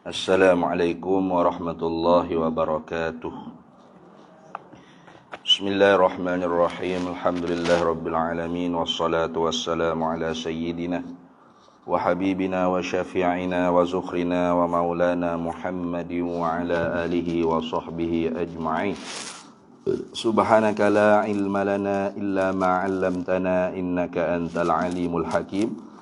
Assalamualaikum warahmatullahi wabarakatuh. Bismillahirrahmanirrahim. Alhamdulillahirabbil alamin wassalatu wassalamu ala sayyidina wa habibina wa syafi'ina wa zukhrina wa maulana Muhammadin wa ala alihi wa sahbihi ajma'in. Subhanaka la ilma lana illa ma 'allamtana innaka antal alimul hakim.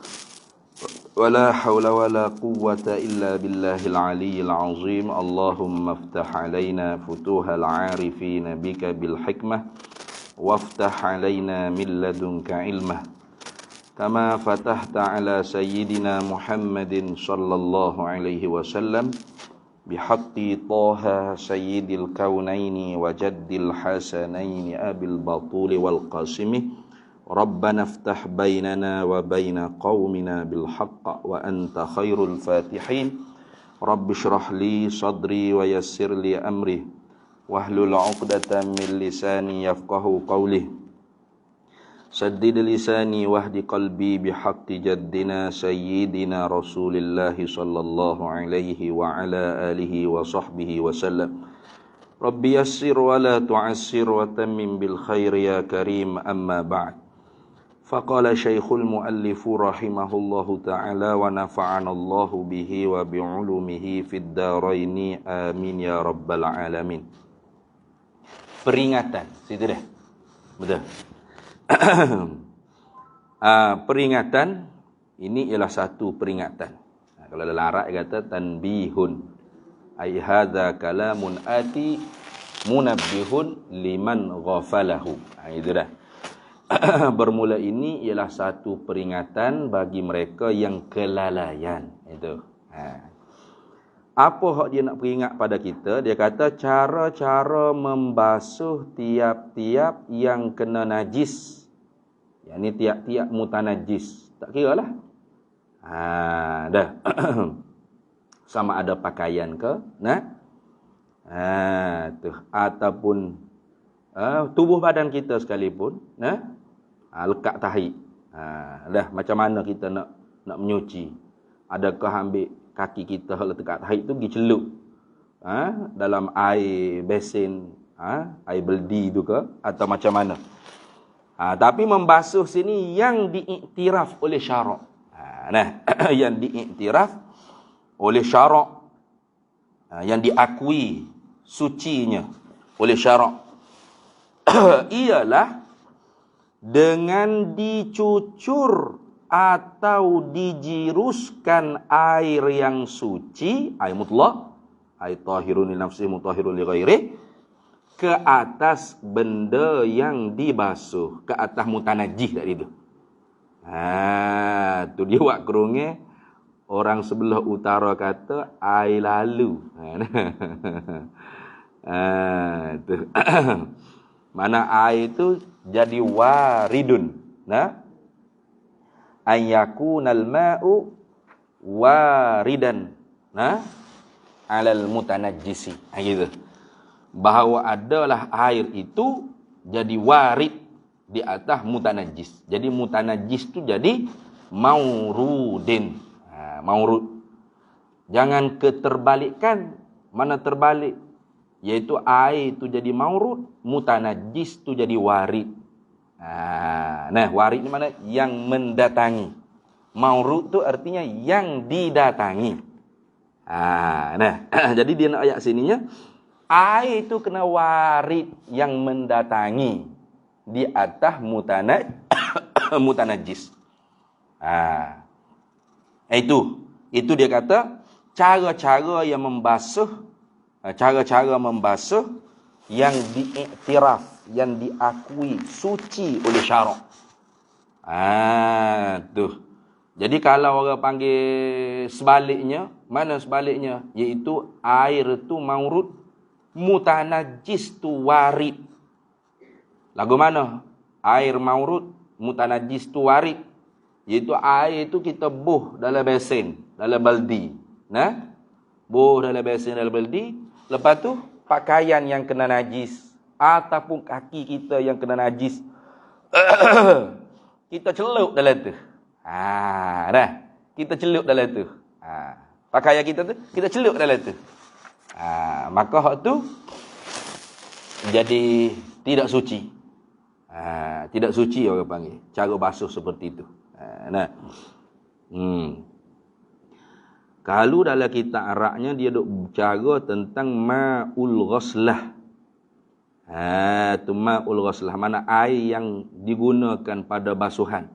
ولا حول ولا قوة إلا بالله العلي العظيم. اللهم افتح علينا فتوح العارفين بك بالحكمة وافتح علينا من لدنك علمه كما فتحت على سيدنا محمد صلى الله عليه وسلم بحق طه سيد الكونين وجد الحسنين أبي البطول والقاسم ربنا افتح بيننا وبين قومنا بالحق وأنت خير الفاتحين رب اشرح لي صدري ويسر لي أمري واحلل عقدة من لساني يفقه قولي سدد لساني واهد قلبي بحق جدنا سيدنا رسول الله صلى الله عليه وعلى آله وصحبه وسلم رب يسر ولا تعسر وتمم بالخير يا كريم أما بعد. Faqala Syekhul Muallif rahimahullahu ta'ala wa nafa'ana Allahu bihi wa bi'ulumihi fid dharaini amin ya rabbal alamin. Peringatan, situ dah. Betul. Peringatan ini ialah satu peringatan. Kalau dalam Arab kata tanbihun. Ai hadza kalamun ati munabbihun liman ghafalahu. Itu dah. Bermula ini ialah satu peringatan bagi mereka yang kelalaian. Itu. Apa hak dia nak peringat pada kita? Dia kata cara-cara membasuh tiap-tiap yang kena najis. Yang ni tiap-tiap mutanajis. Tak kira lah. Dah. Sama ada pakaian ke? Tu. Ataupun tubuh badan kita sekalipun. Lekat tahi. Dah macam mana kita nak menyuci? Adakah ambil kaki kita lekat tahi tu pergi celup dalam air besin, air beldi tu ke, atau macam mana? Tapi membasuh sini yang diiktiraf oleh syarak. Yang diiktiraf oleh syarak, yang diakui sucinya oleh syarak ialah dengan dicucur atau dijiruskan air yang suci, air mutlak, air tahirun li nafsihi mutahhirun li ghairihi, ke atas benda yang dibasuh, ke atas mutanajjis tadi tu. Tu dia buat kerungi orang sebelah utara kata air lalu. Tu. Mana air itu jadi waridun. Ayakunal ma'u waridan alal mutanajjisi. Gitu. Bahawa adalah air itu jadi warid di atas mutanajjis. Jadi mutanajjis itu jadi maurudin. Maurud. Jangan keterbalikan. Mana terbalik? Iaitu air itu jadi maurud, mutanajjis itu jadi warid. Warid ni mana? Yang mendatangi. Maurud tu artinya yang didatangi. Jadi dia nak ayat sininya, air itu kena warid yang mendatangi di atas mutanajjis. Itu dia kata cara-cara yang membasuh, cara-cara membasuh yang diiktiraf, yang diakui suci oleh syarak. Tu. Jadi kalau orang panggil sebaliknya, mana sebaliknya? Iaitu air tu maurud, mutanajjis tu warid. Lagu mana? Air maurud, mutanajjis tu warid. Iaitu air tu kita buh dalam besin, dalam baldi. Buh dalam besin, dalam baldi. Lepas tu pakaian yang kena najis ataupun kaki kita yang kena najis kita celup dalam tu. Kita celup dalam tu. Pakaian kita tu, kita celup dalam tu. Maka hak tu jadi tidak suci. Tidak suci orang panggil. Cara basuh seperti itu. Kalau dalam kitab Arabnya dia duk bercara tentang ma'ul ghaslah. Tu ma'ul ghaslah, mana air yang digunakan pada basuhan.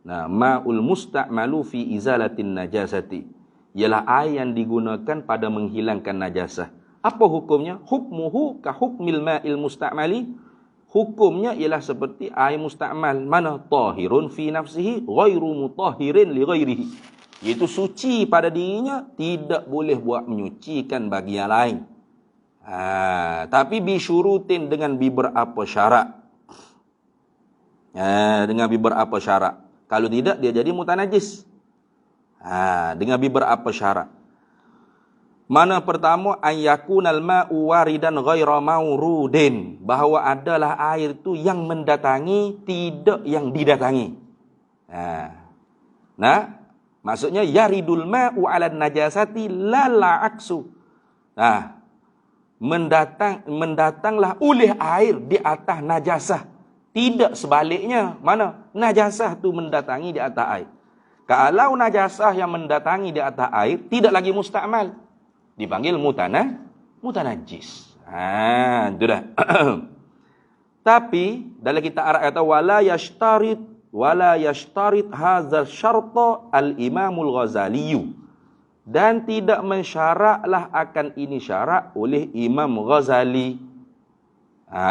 Ma'ul musta'malu fi izalatin najasati. Ialah air yang digunakan pada menghilangkan najasah. Apa hukumnya? Hukmuhu ka hukmil ma'il musta'mali. Hukumnya ialah seperti air musta'mal. Mana? Tahirun fi nafsihi ghairu mutahirin li ghairihi. Iaitu suci pada dirinya, tidak boleh buat menyucikan bagi yang lain. Tapi bisyurutin dengan beberapa syarat. Dengan beberapa syarat. Kalau tidak, dia jadi mutanajis. Dengan beberapa syarat. Mana pertama, ayyakunal ma'u waridan ghaira maurudin, bahawa adalah air tu yang mendatangi, tidak yang didatangi. Maksudnya yaridul ma'u 'alan najasati la aksu. Mendatanglah oleh air di atas najasah, tidak sebaliknya. Mana? Najasah tu mendatangi di atas air. Kalau najasah yang mendatangi di atas air tidak lagi musta'mal, dipanggil mutanajis. Itu dah. Tapi dalam kitab Arab kata wala yashtarit hadzal syarta al-Imamul Ghazali, dan tidak mensyaratlah akan ini syarat oleh Imam Ghazali.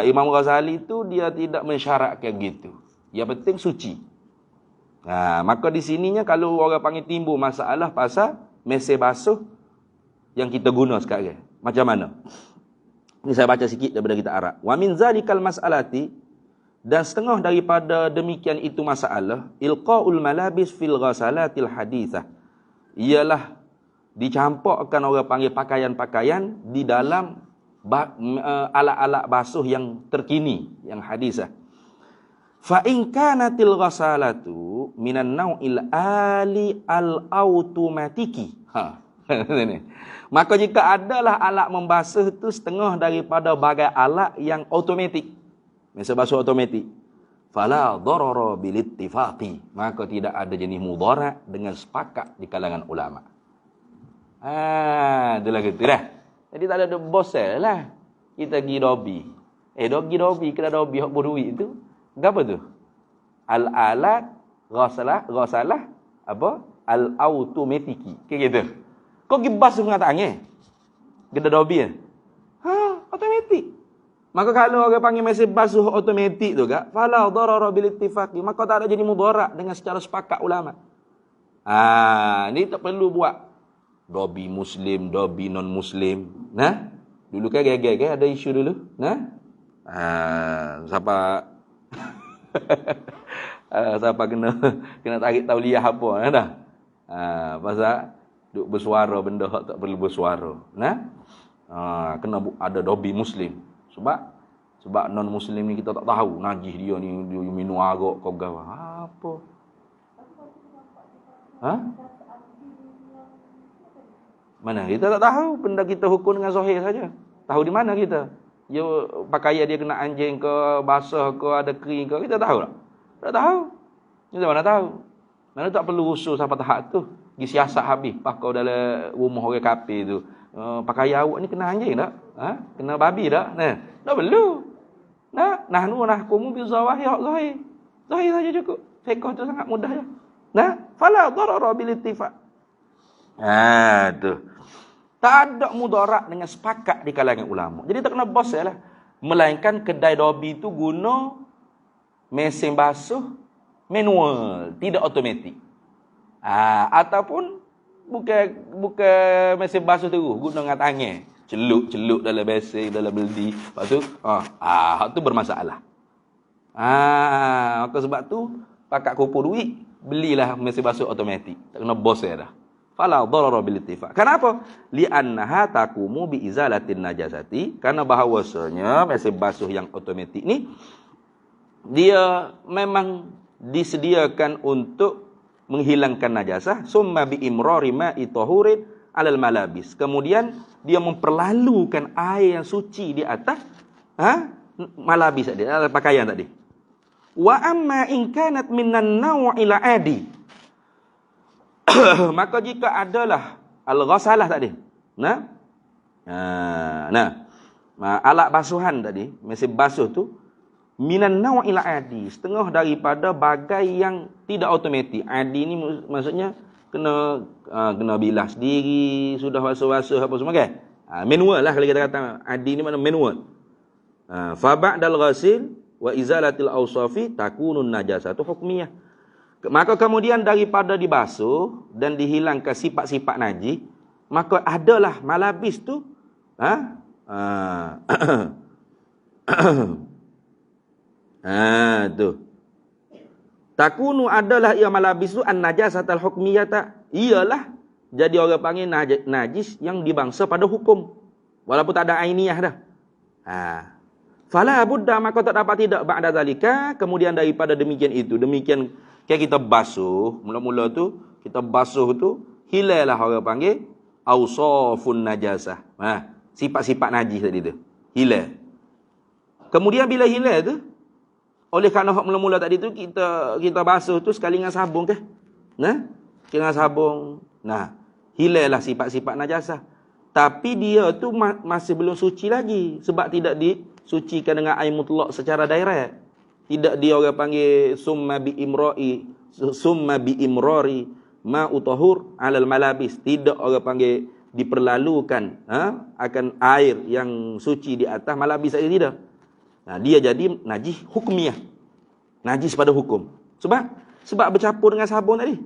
Imam Ghazali itu dia tidak mensyaratkan gitu. Yang penting suci. Maka di sininya kalau orang panggil timbul masalah pasal mesin basuh yang kita guna sekarang, macam mana? Ini saya baca sikit daripada kitab Arab. Wa min zalikal mas'alati, dan setengah daripada demikian itu masalah, ilqaul malabis fil ghasalatil hadithah, ialah dicampurkan orang panggil pakaian-pakaian di dalam alat-alat basuh yang terkini, yang hadisah. Fa in kanatil ghasalatu minan nau'il ali al-automatiki. Maka jika adalah alat membasuh itu setengah daripada bagai alat yang automatik, mesin basuh automatik, fala darara bil ittifaqi, maka tidak ada jenis mudarat dengan sepakat di kalangan ulama. Itulah gitu dah. Jadi tak ada bosel lah. Kita pergi dobi. Dobi kena dobi hak berduit tu. Apa tu? Al-alat ghasalah apa? Al-automatiki. Kayak gitu. Kau pergi basuh dengan tangan. Kena dobi kan? Automatik. Maka kalau orang panggil mesin basuh automatik tu kak, fala darara bil ittifaqi, maka tak ada jadi mudarat dengan secara sepakat ulama. Ni tak perlu buat dobi muslim, dobi non muslim. Dulu kan gaya-gaya ada isu dulu. Siapa siapa kena tarik tauliah apa dah. Pasal duk bersuara benda hak tak perlu bersuara. Kena ada dobi muslim. Sebab non muslim ni kita tak tahu najis dia minum arak kau gawa. Apa? Mana kita tak tahu, benda kita hukum dengan zahir saja. Tahu di mana kita? Dia pakaian dia kena anjing ke, basah ke, ada kering ke, kita tahu tak? Tak tahu. Kita mana tahu? Mana tak perlu usul sampai tahap tu. Pergi siasat habis. Pas kau dalam rumah orang kafir tu. Pakaian awak ni kena anjing tak? Kena babi tak? Tak perlu. Nahnu nahkumu bi zawahir zahir. Zahir saja cukup. Fiqh tu sangat mudah je. Fala darara bil ittifaq. Tu. Tak ada mudarat dengan sepakat di kalangan ulama. Jadi tak kena bos lah. Melainkan kedai dobi tu guna mesin basuh manual, tidak automatik. Ataupun bukan mesin basuh tu guna dengan tangan. Celup dalam besin, dalam beldi. Lepas tu, hak tu bermasalah. Maka sebab tu, pakat kumpul duit, belilah mesin basuh automatik. Tak kena bos dah. Fala darara bil ittifaq. Kenapa? Li'annaha taqumu bi izalatin najasati, karena bahawasanya mesin basuh yang automatik ni dia memang disediakan untuk menghilangkan najasah, summa bi imrari ma'i tahurin alal malabis. Kemudian dia memperlalukan air yang suci di atas malabis tadi, pakaian tadi. Wa amma in kanat minan naw'il adi. Maka jika adalah al-ghasalah tadi. Alat basuhan tadi, mesin basuh tu minan naw'il adi, setengah daripada bagai yang tidak automatik. Adi ni maksudnya kena bilah sendiri, sudah basuh-basuh apa semua kan? Manual lah kalau kita kata. Adi ni mana manual. Fa ba'dal ghasil wa izalatil awsafi takunun najasatu hukmiyah. Maka kemudian daripada dibasuh dan dihilangkan sifat-sifat najis, maka adalah malabis tu tu. Takunu adalah ia malabis tu an-najasatul hukmiyata. Ialah jadi orang panggil najis yang dibangsa pada hukum. Walaupun tak ada ainiyah dah. Fala budda, maka tak dapat tidak ba'da zalika, kemudian daripada demikian itu, demikian kayak kita basuh, mula-mula tu kita basuh tu hilanglah orang panggil awsafun najasah. Sifat-sifat najis tadi tu hilang. Kemudian bila hilang tu, oleh kerana hak mula-mula tadi tu kita basuh tu sekali dengan sabun ke? Dengan sabun. Hilanglah sifat-sifat najasah. Tapi dia tu masih belum suci lagi sebab tidak disucikan dengan air mutlak secara direct. Tidak dia orang panggil summa bi imrari ma utahur alal malabis. Tidak orang panggil diperlalukan akan air yang suci di atas malabis saja, tidak. Dia jadi najis hukmiyah. Najis pada hukum. Sebab bercampur dengan sabun tadi.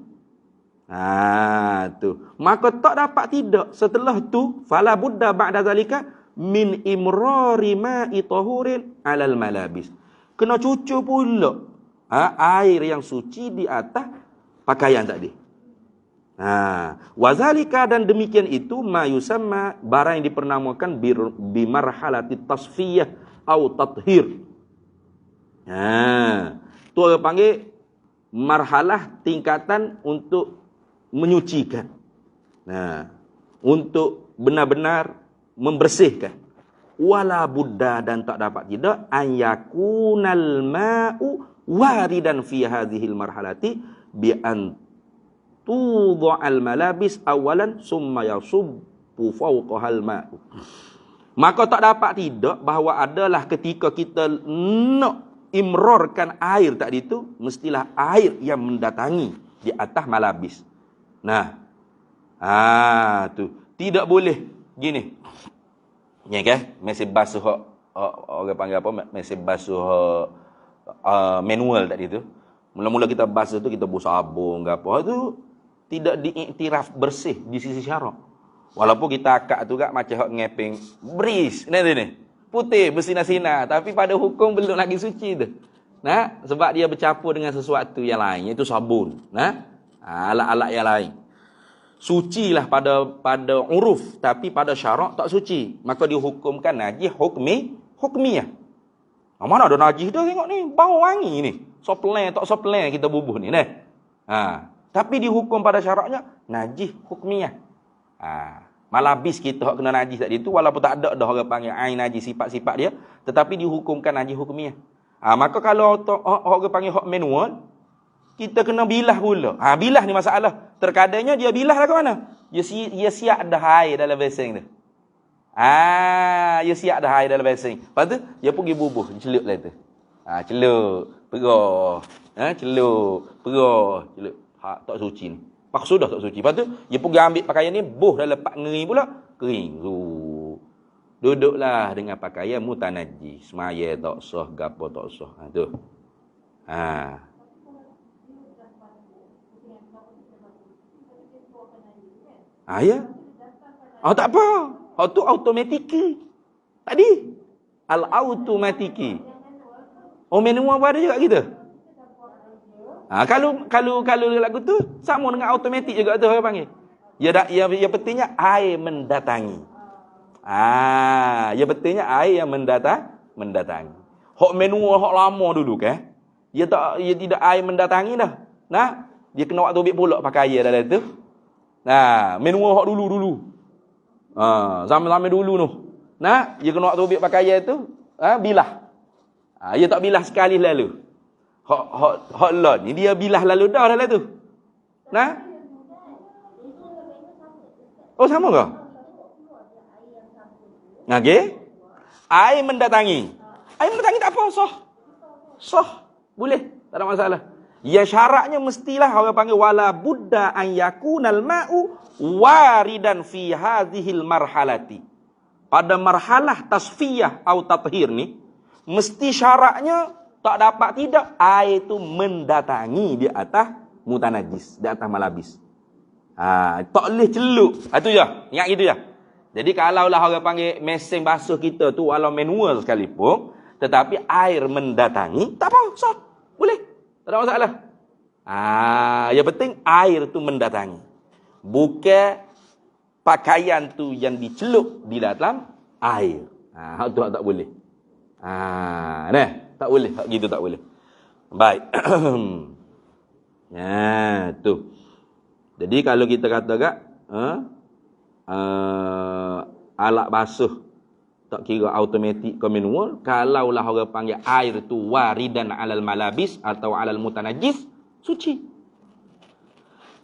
Tu. Maka tak dapat tidak setelah tu fala budda ba'da zalika min imrari ma'i tahurin alal malabis. Kena cucuk pula air yang suci di atas pakaian tadi. Wazalika, dan demikian itu ma yusamma, barang yang dipernamakan bi marhalati tasfiyah atau tathhir. Tu orang panggil marhalah tingkatan untuk menyucikan. Untuk benar-benar membersihkan. Wala buddha, dan tak dapat tidak an yakunal ma'u waridan fi hadhil marhalati bi an tudha'al malabis awalan summa yasubbu fawqahal ma'u. Maka tak dapat tidak bahawa adalah ketika kita nak imrorkan air tadi itu, mestilah air yang mendatangi di atas malabis. Tu tidak boleh gini. Ya kan? Mesin basuh orang panggil apa? Mesin basuh manual tadi tu. Mula-mula kita basuh tu kita buang sabun ke apa tu tidak diiktiraf bersih di sisi syarak. Walaupun kita akak tu gak macam hak ngeping beris ni. Putih bersinar-sinar tapi pada hukum belum lagi suci tu. Sebab dia bercampur dengan sesuatu yang lain, iaitu sabun. Alat-alat yang lain. Sucilah pada uruf, tapi pada syarak tak suci. Maka dihukumkan najis hukmiyah. Mana ada najis dah tengok ni, bau wangi ni. Soplen tak soplen kita bubuh ni. Tapi dihukum pada syaraknya najis hukmiyah. Malabis kita hak kena najis tadi tu, walaupun tak ada dah orang panggil ain najis sifat-sifat dia, tetapi dihukumkan najis hukmiyah. Maka kalau orang panggil hak manual, kita kena bilah pula. Bilah ni masalah. Terkadangnya dia bilah lah ke mana? Dia siap dah air dalam besing tu. Dia siap dah air dalam besing. Lepas tu, dia pergi bubuh. Celup lah tu. Celup. Perah. Celup. Perah. Celup. Tak suci ni. Pak sudah tak suci. Lepas tu, dia pergi ambil pakaian ni, buh dalam pak ngeri pula. Kering. Duduklah dengan pakaian mutanajis. Semaya tak sah, gapo tak sah. Tu. Ya. Tak apa. Tu automatiki. Tadi. Al-automatiki. Manual pun ada juga kita. Kalau lagu tu sama dengan automatik juga tu orang panggil. Ya pentingnya air mendatangi. Ya pentingnya air yang mendatangi. Hak manual hak lama dulu kan. Dia tidak air mendatangi dah. Dia kena waktu ambil pulak pakai air dalam tu. Nah, manual hok dulu. Zaman-zaman dulu tu. Nah, dia kena tubik pakaian tu, bilah. Dia tak bilah sekali lalu. Hok lot ni dia bilah lalu dah lah tu. Nah. Oh, sama ke? Okey. Air mendatangi. Air mendatangi tak apa, sah. Boleh, tak ada masalah. Ya syaratnya mestilah orang panggil wala budda an yakunal ma'u waridan fi hadhil marhalati. Pada marhalah tasfiyah atau tathhir ni, mesti syaratnya tak dapat tidak air itu mendatangi di atas mutanajis, di atas malabis. Tak boleh celup. Itu je. Ingat gitu je. Jadi kalaulah orang panggil mesin basuh kita tu walau manual sekalipun, tetapi air mendatangi, tak apa, sah. Boleh. Tak ada masalah. Yang penting air tu mendatangi. Bukan pakaian tu yang dicelup di dalam air. Itu tak boleh. Nah, tak boleh. Gitu tak boleh. Baik. Tu. Jadi kalau kita kata kak, alat basuh tak kira automatik ke manual, kalaulah orang panggil air tu waridan alal malabis atau alal mutanajis, suci.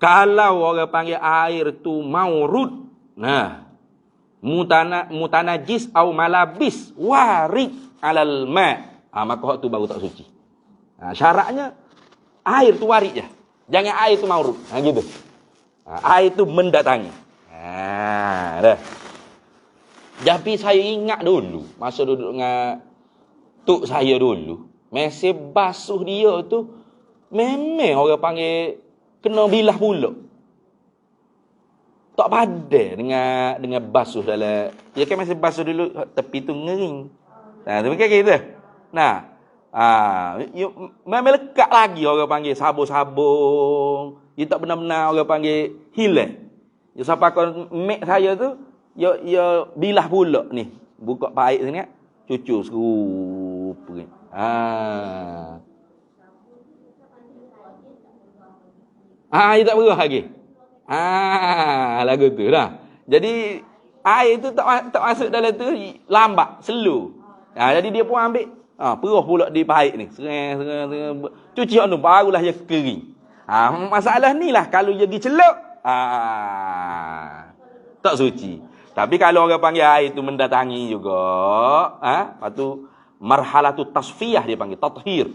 Kalau orang panggil air tu maurud, mutanajis atau malabis warid alal ma', maka hak tu baru tak suci. Syaratnya air tu warid je. Jangan air tu maurud. Gitu. Air tu mendatangi. Dah. Tapi saya ingat dulu, masa duduk dengan tok saya dulu, mesin basuh dia tu memang orang panggil kena bilah pula. Tak padan dengan basuh dalam. Ya kan mesin basuh dulu tepi tu ngering. Tu kan gitu. Memang lekat lagi orang panggil sabung-sabung. Dia tak benar-benar orang panggil hilang. Ya sampai kon mek saya tu ya bilah pula ni. Buka paip sini, cucu serup. Dia tak berah lagi. Lagu tu dah. Jadi air tu tak masuk dalam tu lambat, slow. Jadi dia pun ambil perah pula di paip ni. Serang. Cuci hak tu barulah dia kering. Masalah ni lah kalau dia pergi celup, tak suci. Tapi kalau orang panggil air itu mendatangi juga, lepas tu marhalatu tasfiyah dia panggil, tathhir.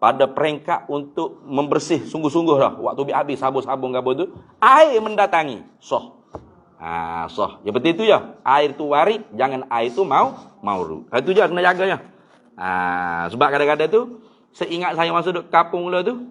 Pada peringkat untuk membersih sungguh-sungguh dah. Waktu habis sabun-sabun ke apa tu, air mendatangi, sah. Sah. Yang penting tu ya, air tu warid, jangan air tu maurud. Itu je kena jaganya. Sebab kadang-kadang tu, seingat saya masa duduk kapung mula tu,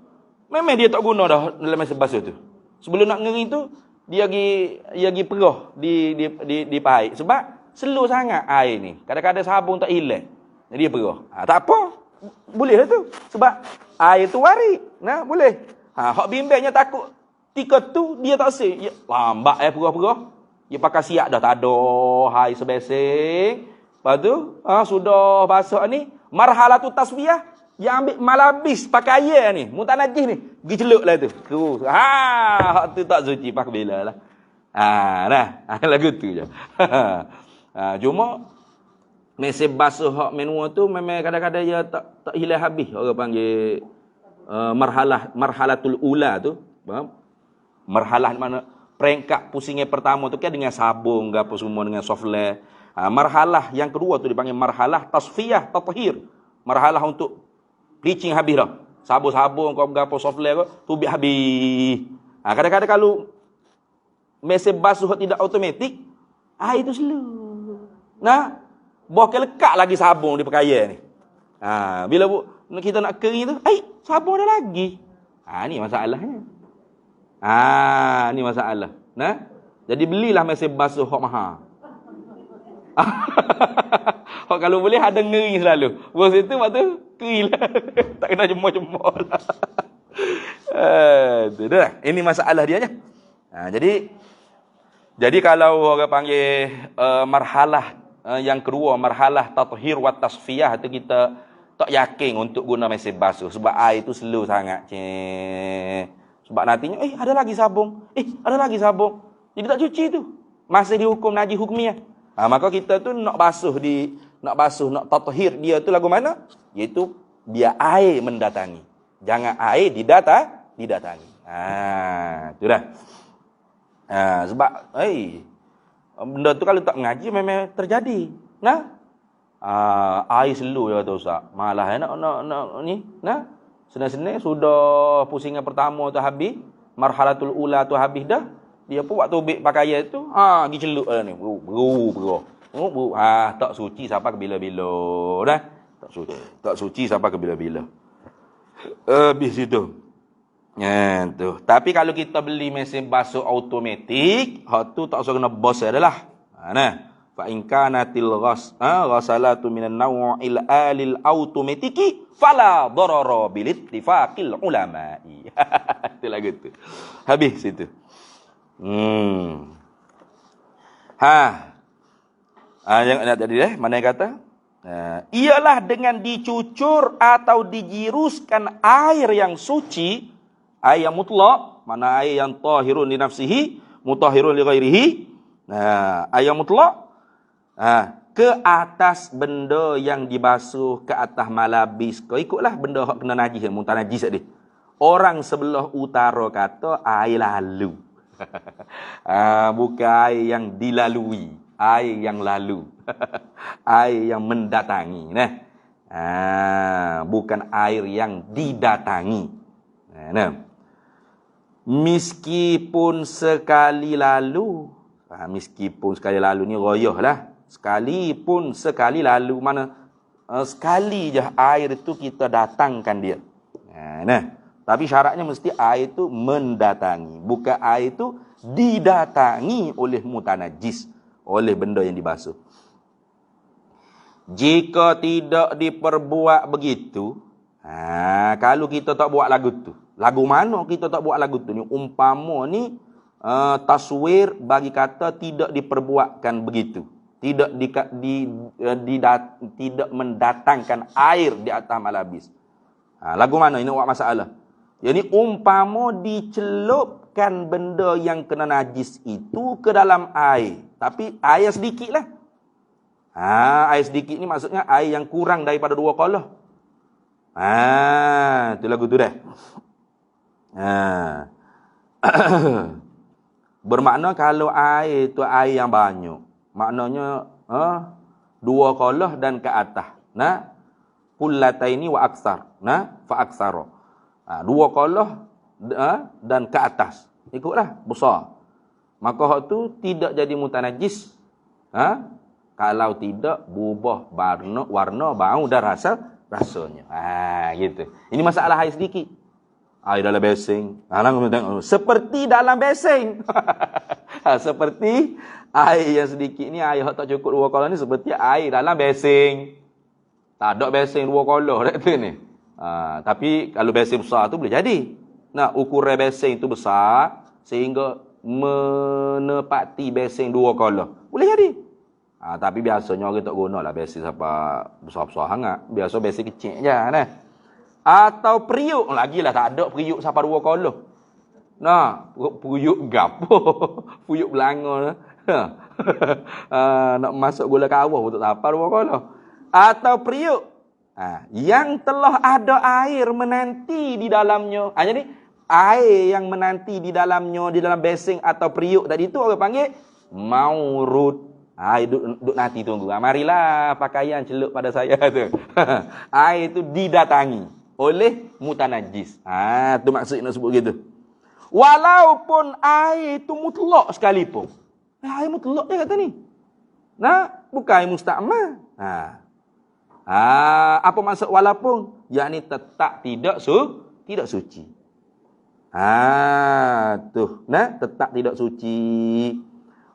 memang dia tak guna dah dalam mesin basuh tu. Sebelum nak ngering tu, dia pergi perah di paip. Sebab slow sangat air ni. Kadang-kadang sabun tak hilang. Jadi dia perah. Tak apa. Boleh lah tu. Sebab air tu warid. Boleh. Hak bimbangnya takut. Tika tu dia tak sih. Lambat perah-perah. Dia pakai siap dah. Tak ada air sebesing. Lepas tu, sudah basuh ni. Marhalatu tasbiyah. Dia ambil malabis pakaian ni, mutanajis ni, pergi celup lah tu. Hak tu tak suci, pak bela lah. Lagu tu je. Cuma mesin basuh hak manual tu memang kadang-kadang dia tak hilang habis. Orang panggil marhalatul ula tu, faham? Marhalah mana peringkat pusingnya pertama tu kan dengan sabun ke apa semua dengan software. Marhalah yang kedua tu dipanggil marhalah tasfiyah, tathhir. Marhalah untuk bleaching habis dah. Sabun-sabun kau berapa software kau tubik habis. Kadang-kadang kalau mesin basuh tidak automatik, air tu slow. Bahkan lekat lagi sabun di pakaian ni. Bila kita nak kering tu, sabun ada lagi. Ni masalahnya. Ni masalah. Jadi belilah mesin basuh hok mahal. Kalau boleh ada ngeri selalu. Bos itu waktu kering lah. Tak kena jemur-jemur lah. Ini masalah dia. Jadi kalau orang panggil marhalah yang kedua, marhalah tathhir wa tasfiyah, itu kita tak yakin untuk guna mesin basuh. Sebab air itu slow sangat. Sebab nantinya, ada lagi sabun. Ada lagi sabun. Jadi tak cuci tu. Masih dihukum najis hukumnya. Maka kita tu nak nak tathhir dia tu lagu mana? Iaitu biar air mendatangi. Jangan air didatangi. Tu dah. Sebab benda tu kalau tak mengaji memang terjadi. Air slow je kata Ustaz. Malah nak ni. Senang-senang sudah pusingan pertama tu habis. Marhalatul ula tu habis dah. Dia pun waktu ubik pakaian tu, pergi celup lah ni. Tak suci sampai ke bila-bila. Dah. Tak suci sampai ke bila-bila. Habis itu. Tu. Tapi kalau kita beli mesin basuh automatik, hak tu tak usah kena bos adalah. Fa in kanatil ghasalatu minan naw'il alil automatiki fala darara bil ittifaqil ulama'i. Itu lagu tu. Habis situ. Yang tadi mana yang kata? Ialah dengan dicucur atau dijiruskan air yang suci, air yang mutlak, mana air yang tahirun li nafsihi, mutahhirun li ghairihi. Air yang mutlak ke atas benda yang dibasuh, ke atas malabis. Kau ikutlah benda hak kena najis, muntah najis tadi. Orang sebelah utara kata air lalu. Bukan air yang dilalui, air yang lalu. Air yang mendatangi. Bukan air yang didatangi. Meskipun sekali lalu. Meskipun sekali lalu ni royah lah. Sekalipun sekali lalu, mana sekali je air itu kita datangkan dia. Tapi syaratnya mesti air itu mendatangi. Bukan air itu didatangi oleh mutanajis, oleh benda yang dibasuh. Jika tidak diperbuat begitu, kalau kita tak buat lagu tu. Lagu mana kita tak buat lagu tu ni? Umpama ni taswir bagi kata tidak diperbuatkan begitu. Tidak tidak mendatangkan air di atas malabis. Lagu mana ini buat masalah? Jadi umpama dicelupkan benda yang kena najis itu ke dalam air. Tapi air sedikit lah. Air sedikit ni maksudnya air yang kurang daripada 2 kolah. Itu lagu tu dah. Bermakna kalau air tu air yang banyak. Maknanya 2 kolah dan ke atas. Kullataini wa aksar. Fa aksara. 2 kolah dan ke atas. Ikutlah besar. Maka hak tu tidak jadi mutanajis. Kalau tidak berubah warna bau dan rasanya. Gitu. Ini masalah air sedikit. Air dalam besing. Seperti dalam besing. Seperti air yang sedikit ni, air tak cukup 2 kolah ni seperti air dalam besing. Tak ada besing 2 kolah kat ni. Tapi kalau besing besar tu boleh jadi. Ukuran besing tu besar sehingga menepati besing 2 kolah. Boleh jadi. Tapi biasanya orang tak guna lah besing sampai besar-besar sangat. Biasa besing kecil je. Atau periuk. Lagilah tak ada periuk sampai 2 kolah. Periuk gapo? Periuk belanga. Nak masuk gula kawah pun tak sampai 2 kolah. Atau periuk. Yang telah ada air menanti di dalamnya. Jadi air yang menanti di dalamnya, di dalam besing atau periuk tadi itu orang panggil maurud. Duduk nanti tunggu. Marilah pakaian celup pada saya tu. Air itu didatangi oleh mutanajis. Tu maksudnya nak sebut gitu. Walaupun air itu mutlak sekalipun. Air mutlak dia kata ni. Bukan air musta'mal. Apa maksud walaupun? Yakni tetap tidak suci. Tetap tidak suci.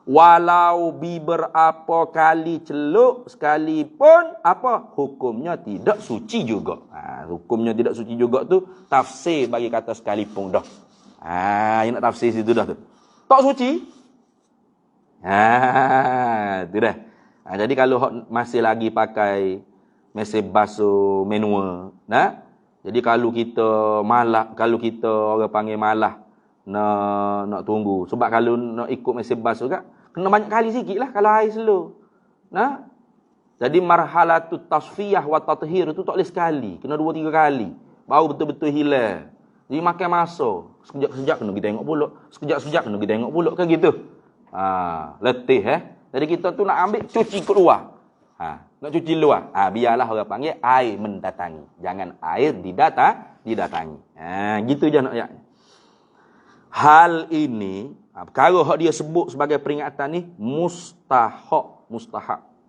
Walau beberapa kali celup sekalipun, hukumnya tidak suci juga. Hukumnya tidak suci juga tu tafsir bagi kata sekalipun dah. Yang nak tafsir situ dah tu. Tak suci. Tu dah. Jadi kalau masih lagi pakai mesin basuh manual, jadi kalau kita orang panggil malah, nak tunggu. Sebab kalau nak ikut mesin basuh kan, kena banyak kali sikit lah kalau air slow. Nah, jadi marhalatut tasfiyah wa tathhir itu tak boleh sekali. Kena 2-3 kali. Baru betul-betul hilang. Jadi makan masa. Sekejap-sekejap kena pergi tengok pulak. Sekejap-sekejap kena pergi tengok pulak. Kan gitu. Letih Jadi kita tu nak ambil cuci keluar. Nak cuci luar. Biarlah orang panggil air mendatangi. Jangan air didatangi. Gitu je nak ya. Hal ini, perkara hak dia sebut sebagai peringatan ni mustahak.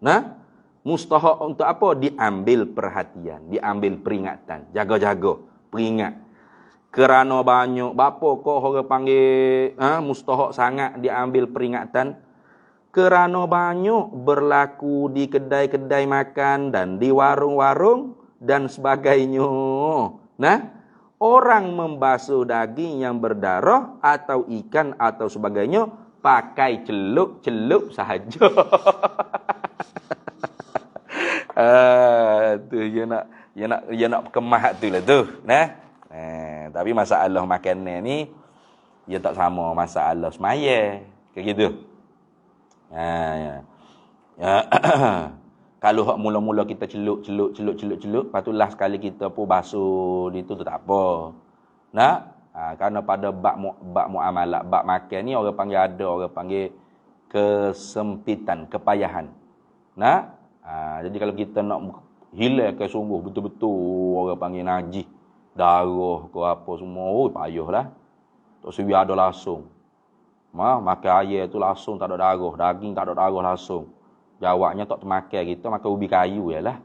Nah, mustahak untuk apa? Diambil perhatian, diambil peringatan, jaga-jaga, peringat. Kerana banyak bapa kau orang panggil mustahak sangat diambil peringatan. Kerana banyak berlaku di kedai-kedai makan dan di warung-warung dan sebagainya. Nah, orang membasuh daging yang berdarah atau ikan atau sebagainya pakai celup-celup sahaja. Tu dia nak kemas tu lah tu. Tapi masalah makanan ni dia tak sama masalah semaya. Kayak gitu. Kalau hak mula-mula kita celup, patutlah sekali kita pun basuh itu tu tak apa. Nah, kerana pada bab muamalah, bab makan ni orang panggil kesempitan, kepayahan. Nah, jadi kalau kita nak hilangkan sungguh betul-betul orang panggil najis, darah ke apa semua, payahlah. Tak sedia ada langsung. Makan air tu langsung tak ada darah, daging tak ada darah langsung. Jawabnya tak termakan kita makan ubi kayu yalah.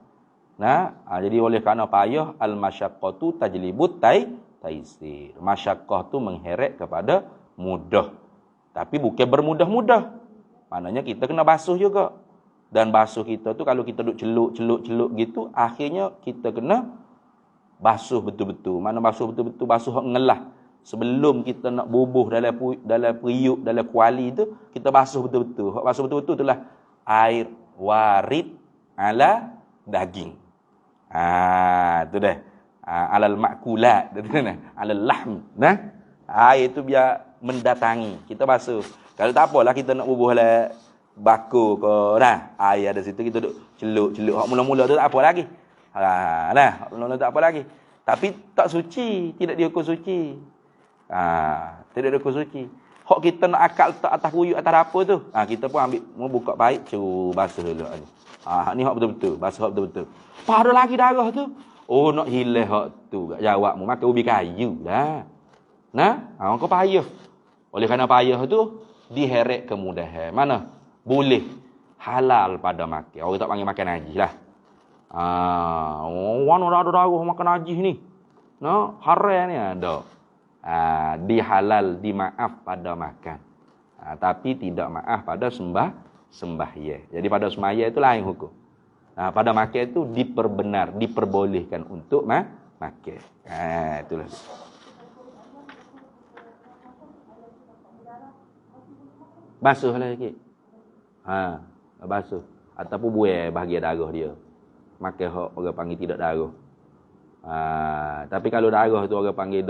Nah, jadi oleh kerana payah al-masyaqqatu tajlibut taisir. Masyaqqah tu mengheret kepada mudah. Tapi bukan bermudah-mudah. Maknanya kita kena basuh juga. Dan basuh kita tu kalau kita duk celup gitu, akhirnya kita kena basuh betul-betul. Mana basuh betul-betul, basuh ngelah. Sebelum kita nak bubuh dalam periuk, dalam kuali tu, kita basuh betul-betul. Basuh betul-betul itulah air warid ala daging. Tu dah. Alal makulat, alal lahm. Nah, air tu biar mendatangi. Kita basuh. Kalau tak apalah kita nak bubuh lah baku ke, air ada situ kita duk celup. Hak mula-mula tu tak apa lagi. Hak mula-mula tak apa lagi. Tapi tak suci, tidak dihukum suci. Tidak dihukum suci. Hak kita nak akal letak atas kuyuk atas apa tu, kita pun ambil buka baik basuh dulu ni. Ni hak betul-betul, basuh hak betul-betul. Pada lagi darah tu. Oh, nak hilang hak tu. Jawabmu makan ubi kayu dah. Nah, kau payah. Oleh kerana payah tu diheret kemudahan. Mana? Boleh halal pada makan. Orang tak panggil makan najis lah. Orang ada darah makan najis ni. No, haram ni ada. Dihalal, dimaaf pada makan. Tapi tidak maaf pada sembahyang. Jadi pada sembahyang itu lain hukum. Pada makan itu diperbolehkan untuk makan. Itulah. Basuh lah sikit. Basuh. Ataupun buai bahagian darah dia. Makan hak orang panggil tidak darah. Tapi kalau darah tu orang panggil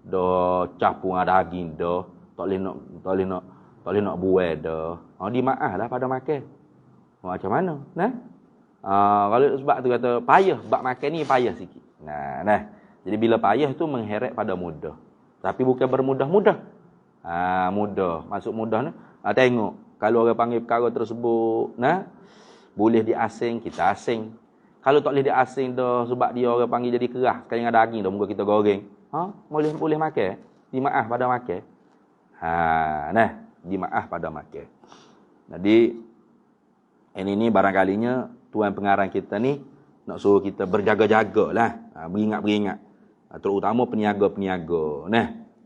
dah capung daging dah, tak boleh nak buai dah. Dimaaflah pada makan. Macam mana? Nah. Kalau sebab tu kata payah, bab makan ni payah sikit. Nah. Jadi bila payah tu mengheret pada mudah. Tapi bukan bermudah-mudah. Mudah. Maksud mudah ni, tengok kalau orang panggil perkara tersebut, boleh diasing, kita asing. Kalau tak boleh diasing dah sebab dia orang panggil jadi keras, sekali dengan daging dah muka kita goreng. Boleh makan. Dimaaf pada makan. Dimaaf pada makan. Jadi ini barangkalinya tuan pengarang kita ni nak suruh kita berjaga-jagalah, beringat-beringat. Terutama peniaga-peniaga.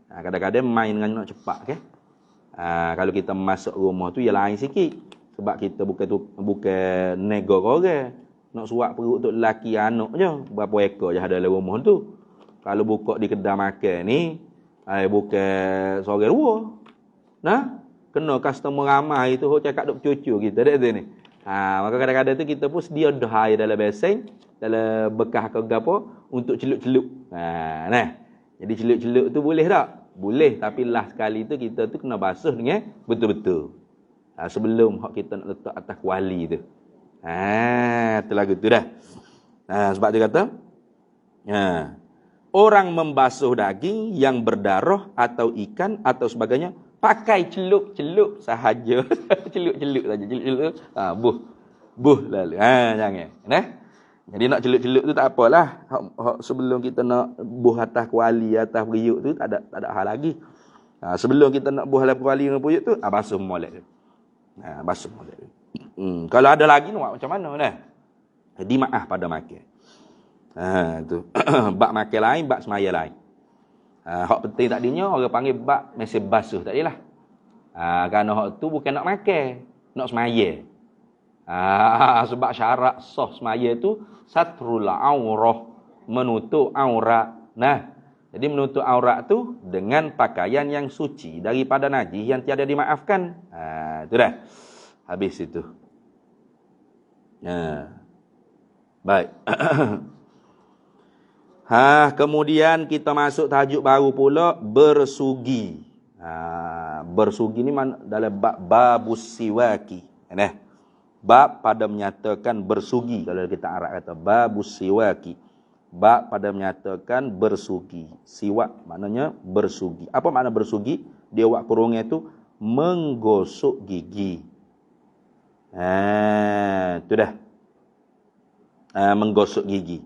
Kadang-kadang main dengan nak cepat ke. Kalau kita masuk rumah tu ia lain sikit. Sebab kita bukan nego orang. Nak suap perut untuk lelaki anak je. Berapa ekor je ada dalam rumah tu. Kalau buka di kedai makan ni, bukan seorang dua. Kena customer ramai tu, cakap duk cucu kita dah tu ni. Maka kadang-kadang tu kita pun sedia dah air dalam besen, dalam bekas ke apa untuk celup-celup. Jadi celup-celup tu boleh tak? Boleh, tapi lah sekali tu kita tu kena basuh dengan betul-betul. Sebelum kita nak letak atas kuali tu. Tu lagu tu dah. Sebab dia kata, orang membasuh daging yang berdarah atau ikan atau sebagainya pakai celup-celup sahaja. Celup-celup saja. Celup-celup. Buh lalu. Jangan. Nah. Jadi nak celup-celup tu tak apalah. Sebelum kita nak buh atas kuali, atas periuk tu tak ada hal lagi. Sebelum kita nak buh atas kuali dengan periuk tu, basuh molek tu. Basuh molek tu. Kalau ada lagi nak macam mana dah? Jadi maaf pada makan. Tu. Bak makan lain, bak semaya lain. Hak penting tadinya orang panggil bak mesti basuh tadilah. Kerana hak tu bukan nak makan, nak semaya. Sebab syarat sah semaya tu satrul aurah, menutup aurat. Nah, jadi menutup aurat tu dengan pakaian yang suci daripada najis yang tiada dimaafkan. Itu dah. Habis itu. Baik. Kemudian kita masuk tajuk baru pula, bersugi. Bersugi ni dalam babus siwaki. Bab pada menyatakan bersugi. Kalau kita Arab kata babus siwaki. Bab pada menyatakan bersugi. Siwak maknanya bersugi. Apa makna bersugi? Dia buat kurungnya tu menggosok gigi. Itu dah. Menggosok gigi.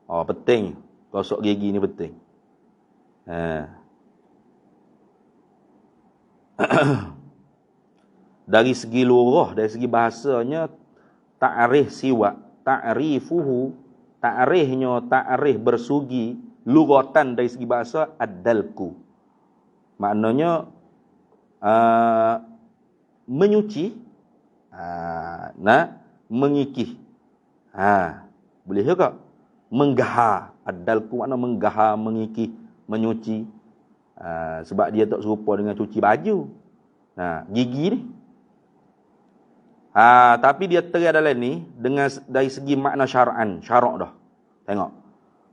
Penting. Gosok gigi ni penting. Dari segi lurah, dari segi bahasanya, ta'rif siwak, ta'rifuhu, ta'rif bersugi, luratan dari segi bahasa, ad-dalku. Maknanya, menyuci, mengikih. Boleh juga? Menggahar. Ad-dalku makna menggahar, mengikih, menyuci. Sebab dia tak serupa dengan cuci baju. Gigi ni. Tapi dia teria dalam ni dengan dari segi makna syar'an, syarak dah. Tengok.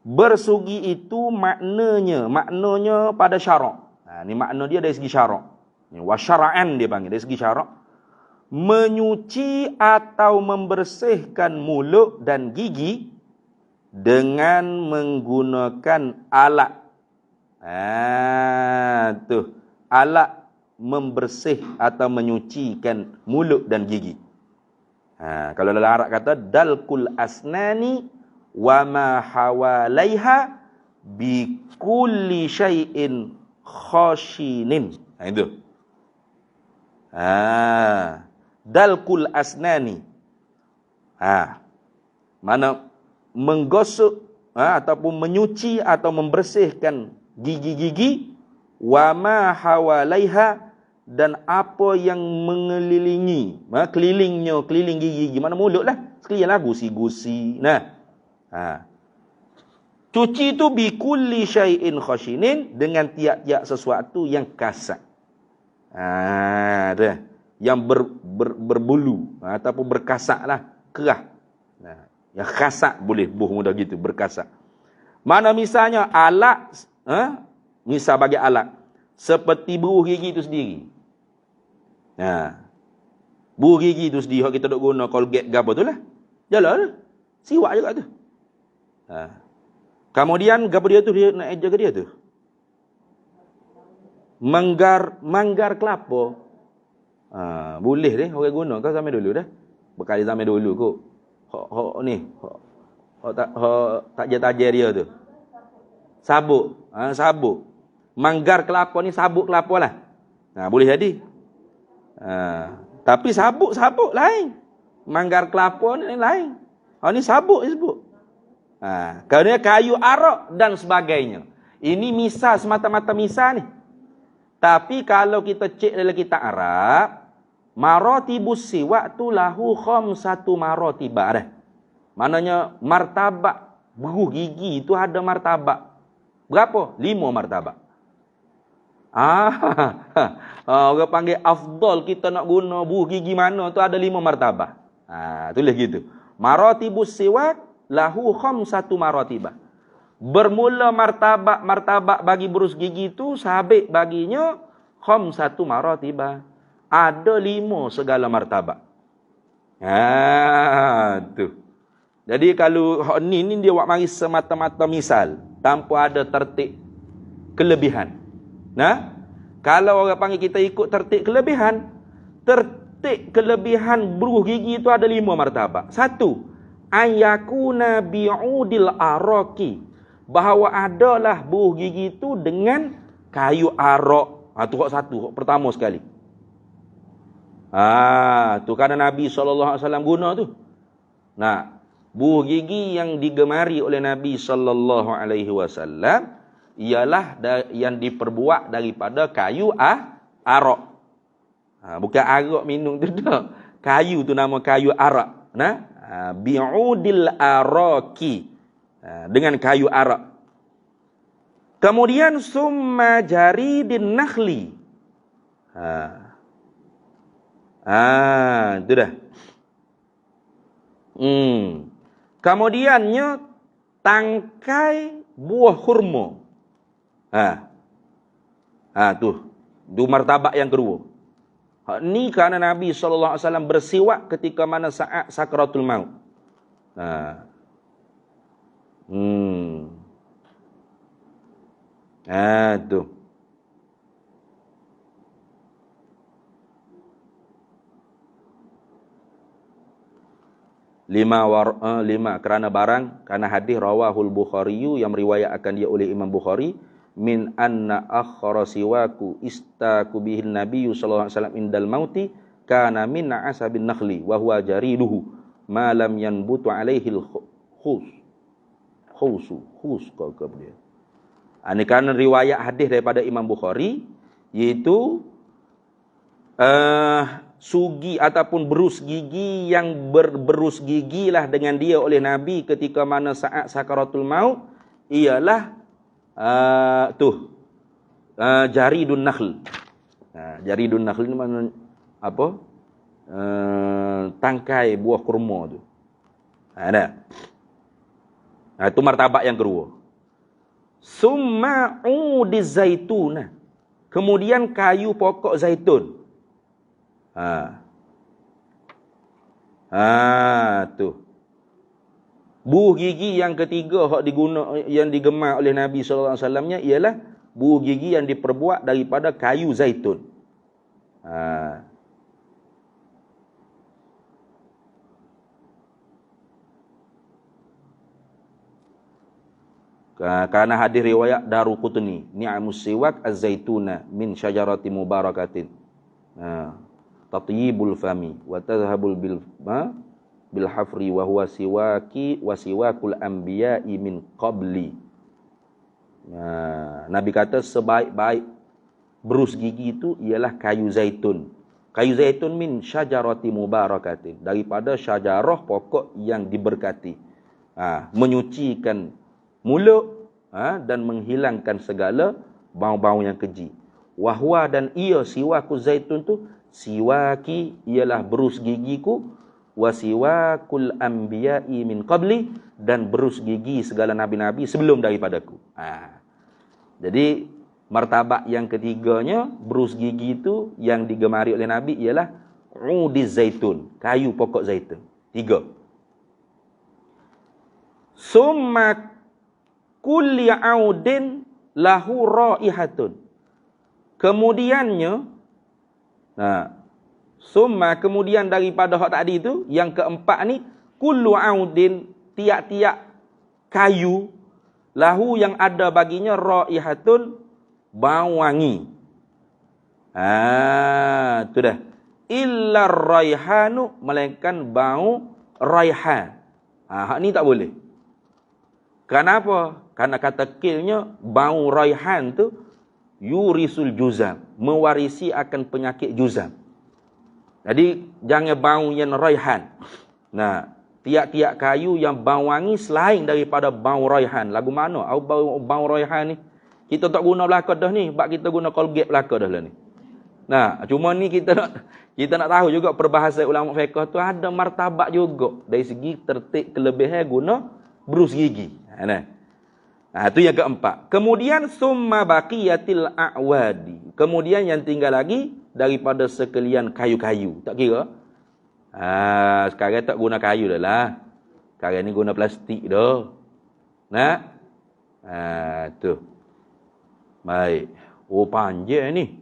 Bersugi itu maknanya pada syarak. Ni makna dia dari segi syarak. Ni wa syar'an dia panggil dari segi syarak. Menyuci atau membersihkan mulut dan gigi dengan menggunakan alat. Tu. Alat membersih atau menyucikan mulut dan gigi. Kalau dalam Arab kata dalkul asnani wa ma hawalaiha bi kulli syai'in khashinin. Itu. Dalkul asnani. Mana menggosok ataupun menyuci atau membersihkan gigi-gigi wa ma hawalaiha, dan apa yang mengelilingi, keliling gigi, mana mulut lah, sekalian lah gusi-gusi. Cuci tu bi kulli syai'in khashinin, dengan tiap-tiap sesuatu yang kasar. Yang berbulu ataupun berkasak lah, kerah. Yang kasak boleh buh mudah gitu, berkasak. Mana misalnya alat, misal bagi alat seperti buruh gigi itu sendiri. Buruh gigi itu sendiri kita duk guna Colgate gapo tu lah. Jalan siwak juga tu. Kemudian gapo dia tu, dia nak jaga dia tu. Manggar kelapa. Boleh deh orang guna kau sampai dulu dah. Bekali sampai dulu kok. Hok ni. Hok tak tajer dia tu. Sabuk. Sabuk. Manggar kelapa ni sabuk kelapa lah. Boleh jadi. Tapi sabuk lain. Manggar kelapa ni lain. Ni sabuk disebut. Kerana kayu arak dan sebagainya. Ini misal, semata-mata misal ni. Tapi kalau kita cek dalam kitab Arab, maratibus siwak tu lahu khamsatu maratibah dah. Maknanya martabak buruh gigi itu ada martabak. Berapa? 5 martabak. Orang panggil afdal kita nak guna buruh gigi mana tu ada 5 martabah. Tulis gitu. Maratibus siwak lahu khamsatu maratibah. Bermula martabak bagi berus gigi tu sabit baginya khamsatu maratibah. Ada 5 segala martabak. Tu. Jadi kalau hak ni dia buat mari semata-mata misal, tanpa ada tertib kelebihan. Nah, kalau orang panggil kita ikut tertib kelebihan beruh gigi itu ada 5 martabak. 1, ayakuna bi'udil araki, bahawa adalah buah gigi itu dengan kayu arak. Tu hak satu, hak pertama sekali. Tu kerana Nabi SAW guna tu. Nah, buah gigi yang digemari oleh Nabi SAW ialah yang diperbuat daripada kayu arak. Bukan arak minum tu dah. Kayu tu nama kayu arak. Nah, bi'udil araki, dengan kayu arak. Kemudian summa jaridin nakhli. Itu dah. Kemudiannya tangkai buah kurma. Tu martabak yang kedua. Ni kerana Nabi SAW bersiwak ketika mana saat sakratul maut. Tu. Lima kerana hadis rawahul Bukhari yang meriwayatkan dia oleh Imam Bukhari, min anna akhara siwaku istaku bihin nabiyyu sallallahu alaihi wasallam indal mauti kana min asabin nakhli wa huwa jariduhu ma lam yanbutu alaihi khus kau dia. Ini kerana riwayat hadis daripada Imam Bukhari, iaitu sugi ataupun berus gigi yang berberus gigilah dengan dia oleh Nabi ketika mana saat sakaratul maut ialah jaridun nakhl. Jaridun nakhl ni mana apa? Tangkai buah kurma tu. Ada. Itu martabak yang kedua. Summa udiz zaituna. Kemudian kayu pokok zaitun. Tu. Buah gigi yang ketiga yang digemar oleh Nabi sallallahu alaihi wasallamnya ialah buah gigi yang diperbuat daripada kayu zaitun. Karena hadis riwayat Daruqutni, ni'amus siwak az-zaituna min syajarati mubarakatin. Tatyibul fami wa tadhhabul bil hafri wa huwa siwaki wa siwakul anbiya'i min qabli. Nabi kata sebaik-baik berus gigi itu ialah kayu zaitun. Kayu zaitun min syajarati mubarakatin, daripada syajarah pokok yang diberkati. Menyucikan mulut dan menghilangkan segala bau-bau yang keji. Wahwa dan ia siwaku zaitun tu, siwaki ialah berus gigiku, wasiwakul anbiya'i min qabli, dan berus gigi segala nabi-nabi sebelum daripadaku. Jadi martabak yang ketiganya, berus gigi itu yang digemari oleh Nabi ialah udiz zaitun, kayu pokok zaitun. 3. Summa kulli audin lahu raihatun. Kemudiannya, summa kemudian daripada hak tadi itu, yang keempat ni, kullu audin, tiap-tiap kayu, lahu yang ada baginya raihatun, bau wangi. Itu dah. Illa raihanu, melainkan bau raihan. Hak ni tak boleh. Kenapa? Karena kata kilnya, bau raihan tu yurisul juzam, mewarisi akan penyakit juzam. Jadi jangan bau yang raihan. Tiap-tiap kayu yang bau wangi selain daripada bau raihan. Lagu mana? Bau raihan ni kita tak guna belaka dah ni, sebab kita guna Colgate belaka dah lah ni. Cuma ni kita nak tahu juga perbahasan ulama fiqh tu ada martabak juga dari segi tertib kelebihan guna berus gigi. Itu yang keempat. Kemudian summa baqiyatil a'wadi. Kemudian yang tinggal lagi daripada sekalian kayu-kayu. Tak kira. Sekarang tak guna kayu dah lah. Sekarang ni guna plastik dah. Nah. Tu. Baik. Panjang ni.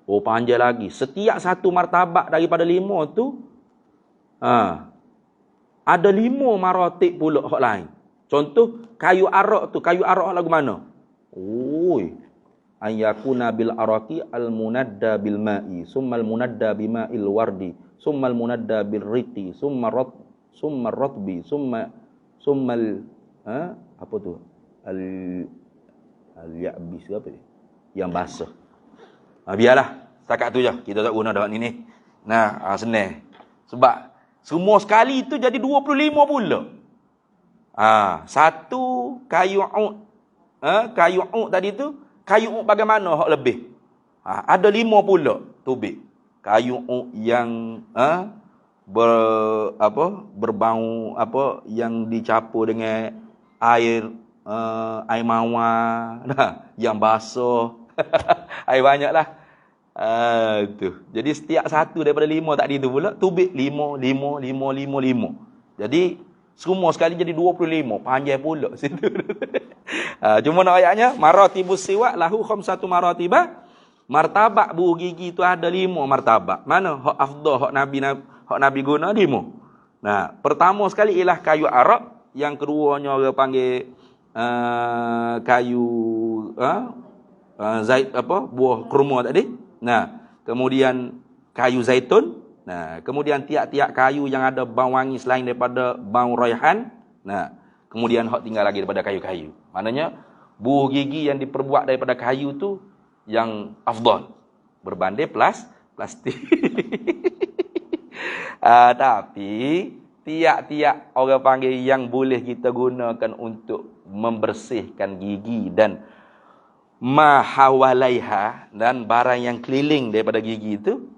Panjang lagi. Setiap satu martabak daripada 5 tu ada 5 maratib pula hak lain. Contoh kayu arak tu, kayu arak lagu mana? Ayyakuna bil araqi al munadda bil ma'i, summal munadda bima'il wardi, summal munadda bil riti, summa ratbi, summal apa tu? Al ya'bis apa ni? Yang basah. Biarlah, setakat tu je. Kita tak guna dah ni. Nah, senang. Sebab semua sekali tu jadi 25 pula. Satu kayu ud. Kayu ud tadi tu, kayu ud bagaimana hak lebih? Ada 5 pula tubik. Kayu ud yang berbau yang dicampur dengan air mawar, yang basah. Air banyaklah. Tu. Jadi setiap satu daripada 5 tadi tu pula tubik 5. Jadi semua sekali jadi 25. Panjang pula situ. Cuma nak ayatnya maratibus siwak lahu khamsatu maratibah. Martabak buah gigi tu ada 5 martabak. Mana hak afdal hak Nabi guna 5. Nah, pertama sekali ialah kayu arak, yang keduanya orang panggil kayu buah kurma tadi. Nah, kemudian kayu zaitun. Nah, kemudian tiap-tiap kayu yang ada bau wangi selain daripada bau raihan. Nah, kemudian hak tinggal lagi daripada kayu-kayu. Maknanya buah gigi yang diperbuat daripada kayu tu yang afdal berbanding plastik. Tapi tiap-tiap orang panggil yang boleh kita gunakan untuk membersihkan gigi dan mahawalaiha, dan barang yang keliling daripada gigi itu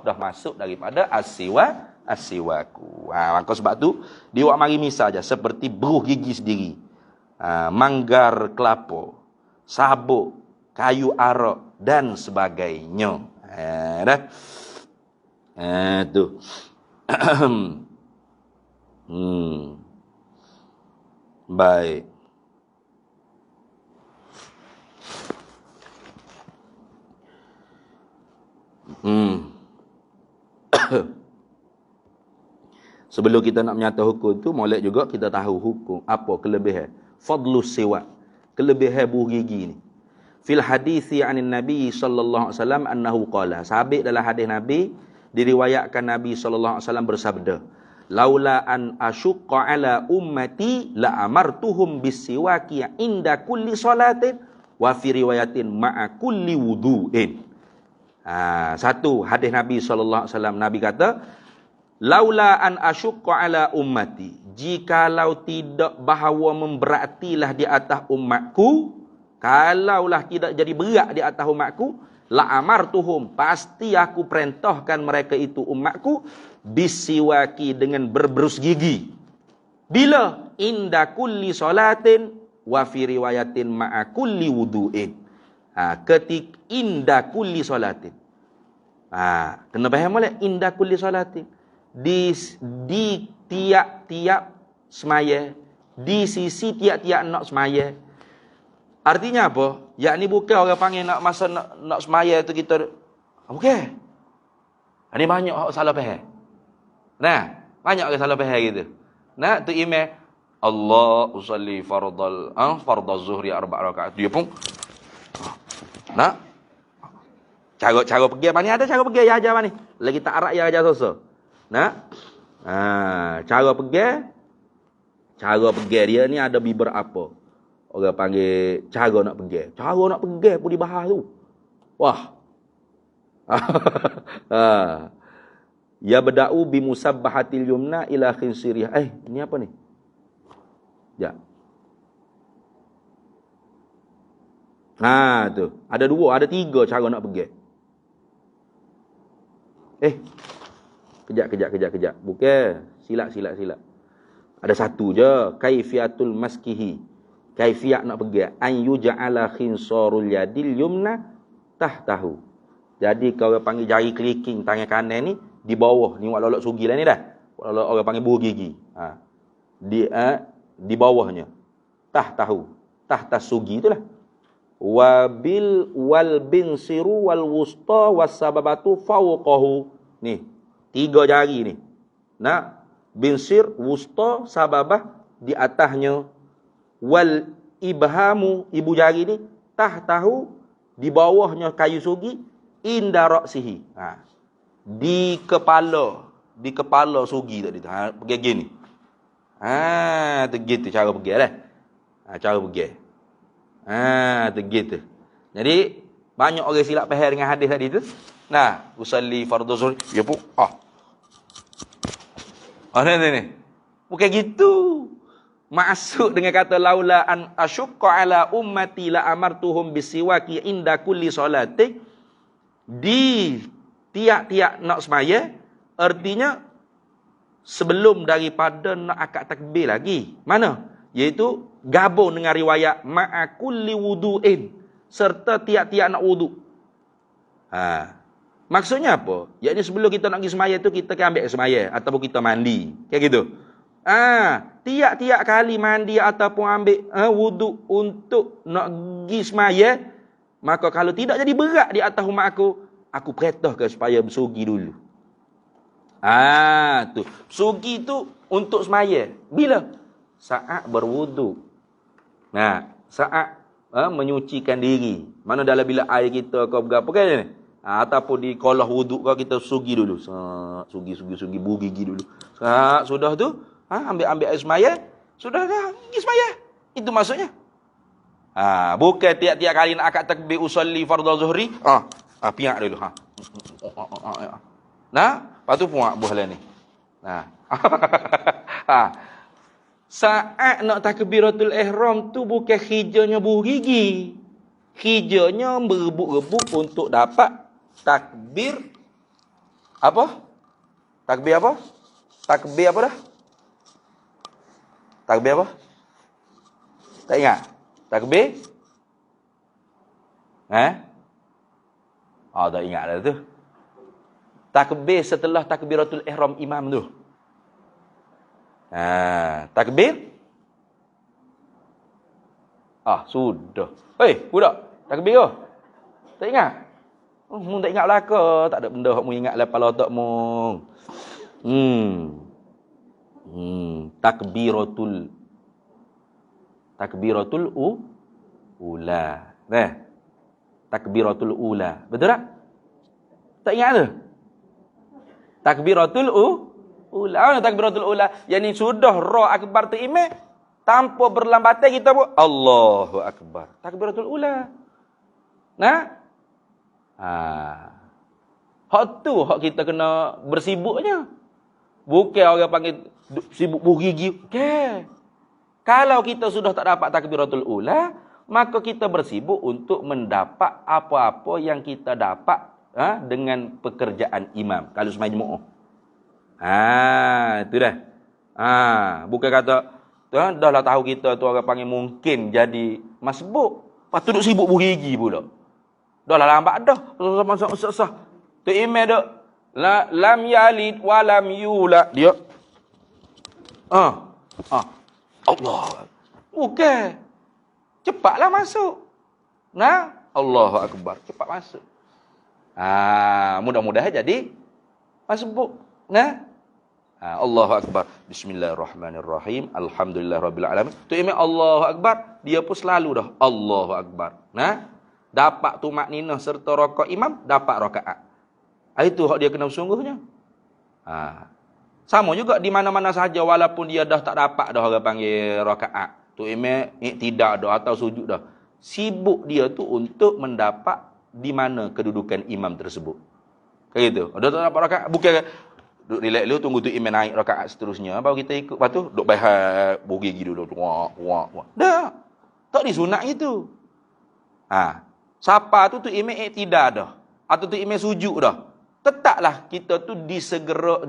dah masuk daripada as-siwaku. Maka sebab tu dia buat mari misal saja seperti beruh gigi sendiri. Manggar kelapa, sabuk, kayu arak dan sebagainya. Tu. Baik. Sebelum kita nak menyata hukum tu, molek juga kita tahu hukum apa kelebihan fadlus siwak, kelebihan buah gigi ni. Fil hadisi anin Nabi sallallahu alaihi wasallam annahu qala, sabit dalam hadis Nabi diriwayatkan Nabi sallallahu alaihi wasallam bersabda, laula an asyqa ala ummati la amartuhum bisiwaki inda kulli salatin wa fi riwayatin ma'a kulli wudu'in. Satu hadis Nabi sallallahu alaihi wasallam, Nabi kata, laula an asyqa ala ummati, jikalau tidak bahawa memberatilah di atas umatku, kalaulah tidak jadi berat di atas umatku, la amartuhum, pasti aku perintahkan mereka itu umatku bisiwaki, dengan berberus gigi. Bila? Inda kulli salatin wa fi riwayatin ma'a kulli wudu'in. Ketik inda kulli salatin. Kena faham boleh? Inda kulli salatin. Di tiap-tiap semaya, di sisi tiap-tiap nak semaya. Artinya apa? Yakni bukan orang panggil nak masa nak semaya tu kita okey. Ini banyak orang salah faham. Nah, banyak orang salah faham gitu. Nah, tu imam Allah usalli fardal zuhri 4 rakaat. Dia pun nah, cara pergi mana ada cara pergi ya ajar mana? Lagi tak arak ya ajar sosa. Nah, cara pergi dia ni ada beberapa. Orang panggil cara nak pergi. Cara nak pergi pun dibahas tu. Wah. Ya bada'u bi musabbahatil yumna ila khinsirih. Ini apa ni? Ya. Tu. Ada 2, ada 3 cara nak pergi. Kejap. Bukan. Silap. Ada satu je, kaifiatul maskihi. Kaifiat nak pegang. An yuja'ala khinsarul yadil yumna tahtahu. Jadi kalau orang panggil jari keliking tangan kanan ni di bawah ni, wak lolok sugi lah ni dah. Wak lolok orang panggil buah gigi. Di bawahnya. Tahtahu. Tahta sugi itulah. Wal binsiru wal wusta was sababatu fawqahu. Ni, 3 jari ni. Nah, binsir, wusta, sababah di atasnya. Wal ibhamu, ibu jari ni, tahtahu, di bawahnya kayu sugi, inda ra'sihi. Di kepala sugi tadi tu. Pergi gini. Tu gitu cara pergi lah. Cara pergi. Tu gitu. Jadi banyak orang silap faham dengan hadis tadi tu. Nah, usalli fardhu zuhur, ya pun ni. Bukan gitu. Masuk dengan kata laula an asyqa ala ummati la amartuhum bisiwaki inda kulli salati. Di tiap-tiap nak semaya, artinya sebelum daripada nak akad takbir lagi. Mana? Iaitu gabung dengan riwayat ma'a kulli wudu'in, serta tiap-tiap nak wudu'. Maksudnya apa? Iaitu sebelum kita nak pergi semaya tu, kita kan ambil semaya ataupun kita mandi. Kayak gitu. Tiap-tiap kali mandi ataupun ambil wudu untuk nak pergi semaya, maka kalau tidak jadi berat di atas umat aku perintahkan supaya bersugi dulu. Tu. Sugi tu untuk semaya. Bila? Saat berwudu. Saat menyucikan diri. Mana dalam bila air kita kau berapa kan ni? Ataupun di kolah wuduk kau kita sugi dulu. Sugi bugi gigi dulu. Sudah tu, ambil air semaya, sudah dah pergi semaya. Itu maksudnya. Bukan tiap-tiap kali nak akad takbir usolli fardhu zuhri, piak dulu. Lepas tu puak buah lah ni. Saat nak takbiratul ihram tu bukan hijaunya buh gigi. Hijaunya berebut-rebut untuk dapat takbir apa? Takbir apa? Takbir apa dah? Takbir apa? Tak ingat? Takbir? Tak ingat dah tu. Takbir setelah takbiratul ihram imam tu. Takbir? Sudah. Budak, takbir ke? Tak ingat? Mu tak ingat belaka, tak ada benda hak mu ingat dalam kepala otak mu. Takbiratul ula. Takbiratul ula. Betul tak? Tak ingat tu? Takbiratul ula. Takbiratul ula. Yang sudah ra akbar tu imam, tanpa berlambatan kita pun Allahu akbar. Takbiratul ula. Hak tu hak kita kena bersibuknya. Bukan orang panggil sibuk buh gigi. Okay. Kalau kita sudah tak dapat takbiratul ula, maka kita bersibuk untuk mendapat apa-apa yang kita dapat dengan pekerjaan imam. Kalau semai jemaah. Itu dah. Bukan kata dah lah tahu kita tu orang panggil mungkin jadi masbuk. Lepas tu duk sibuk buh gigi pula. Dah lah lambat dah. Sah. Tu imam dak lam yalid wa lam yulad. Dia Allah. Bukan. Cepatlah masuk. Allahu akbar. Cepat masuk. Mudah-mudahan jadi masbuk. Allahu akbar. Bismillahirrahmanirrahim. Alhamdulillahirabbil alamin. Tu imam Allahu akbar, dia pun selalu dah Allahu akbar. Dapat tu makninah serta rakaat imam, dapat rakaat. Itu hak dia kena sungguhnya. Sama juga di mana-mana saja walaupun dia dah tak dapat dah orang panggil rakaat. Tu imam tidak dah atau sujud dah. Sibuk dia tu untuk mendapat di mana kedudukan imam tersebut. Kayak gitu. Dah tak dapat rakaat, bukan duduk relax dulu tunggu tu imam naik rakaat seterusnya baru kita ikut. Lepas tu duk bahas bugi gigi dulu. Wak. Dah. Tak disunat gitu. Siapa tu imam tidak dah atau tu imam sujud dah. Tetaplah kita tu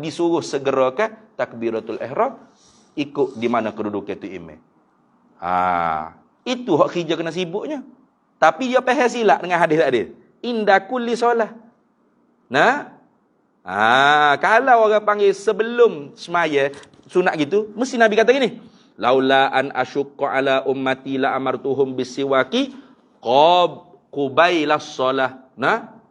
disuruh segerakan takbiratul ihram ikut di mana kedudukan tu imam. Itu hak kerja kena sibuknya. Tapi dia faham silap dengan hadis tadi. Inda kulli solah. Nah, kalau orang panggil sebelum semaya sunat gitu, mesti Nabi kata gini, laula an asyqa ala ummati la amartuhum bisiwaki qubailas solah. Nah,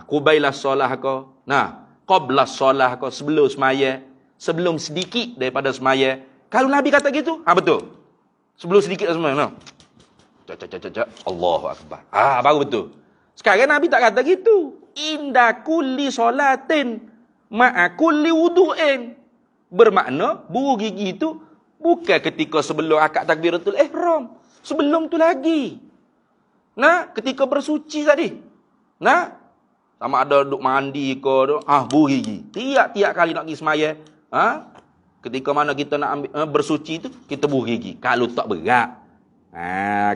qubailas solah ko. Nah, qablas solah ko, sebelum semaya, sebelum sedikit daripada semaya. Kalau Nabi kata gitu, betul. Sebelum sedikit semaya. Nah. Allahu akbar. Baru betul. Sekarang Nabi tak kata gitu. Inda kulli solatin ma'a kulli wudu'in. Bermakna buru gigi itu bukan ketika sebelum akad takbiratul ihram. Sebelum tu lagi. Nah, ketika bersuci tadi. Nah, sama ada duk mandi ke, buru gigi. Tiap-tiap kali nak pergi semaya, ketika mana kita nak ambil, bersuci tu, kita buru gigi. Kalau tak berat.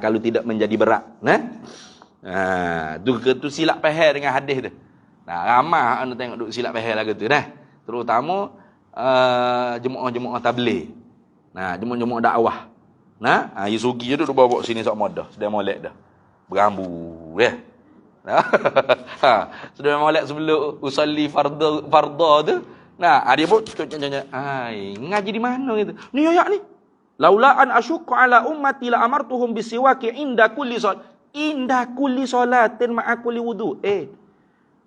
Kalau tidak menjadi berat. Tu silap faham dengan hadis tu. Ramai anda tengok duk silap faham lagu tu dah. Terutama jemaah-jemaah tabligh. Jemaah-jemaah dakwah. Yusugi je duk bawa sini sok modah, sudah molek dah. Berambu dah. Sudah molek sebelum usolli fardha tu. Dia pun ngaji di mana gitu. Ni ayat ni. Laula an asyqa ala ummati la amartuhum bisiwaki inda kulli salatin ma'a kulli wudu.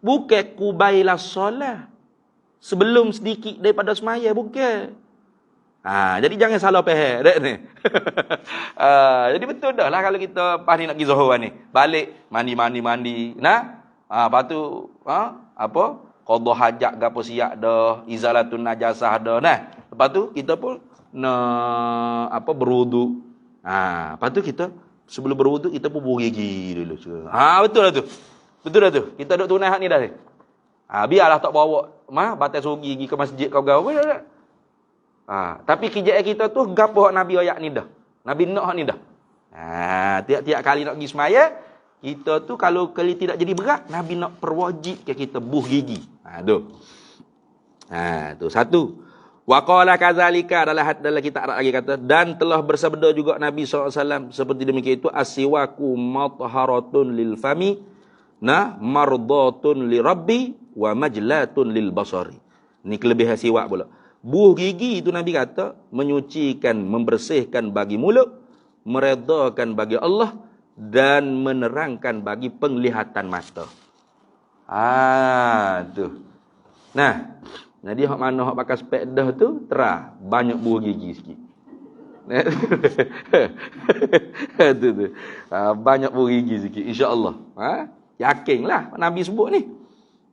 Bukan qubailas solah. Sebelum sedikit daripada semaya, bukan. Jadi jangan salah faham dak ni. Jadi betul dah lah kalau kita pas ni nak pergi Zuhur ni. Balik mandi. Lepas tu qada hajat gapo siap dah, izalatun najasah dah. Lepas tu kita pun berwuduk. Lepas tu kita sebelum berwuduk kita pun buang gigi dulu. Betul lah tu. Betul lah tu. Kita duk tunai hak ni dah. Biarlah tak bawa batas sugi gigi ke masjid kau gaul. Tapi kerjaan kita tu gapo hak Nabi ayat ni dah. Nabi nak hak ni dah. Tiap-tiap kali nak pergi semaya, kita tu kalau kali tidak jadi berat, Nabi nak perwajib ke kita buh gigi. Tu satu. Wa qala kadzalika dalam kitab Arab lagi kata, dan telah bersabda juga Nabi SAW seperti demikian itu, as-siwaku matharatun lil fami mardatun li rabbi wa majlatun lil basari. Ni kelebihan siwak pula. Buh gigi itu Nabi kata menyucikan, membersihkan bagi mulut, meredakan bagi Allah dan menerangkan bagi penglihatan mata. Tu. Jadi hak mana hak pakai sepeda tu terah banyak buah gigi sikit. Tu. Banyak buah gigi sikit insya-Allah. Yakinlah Nabi sebut ni.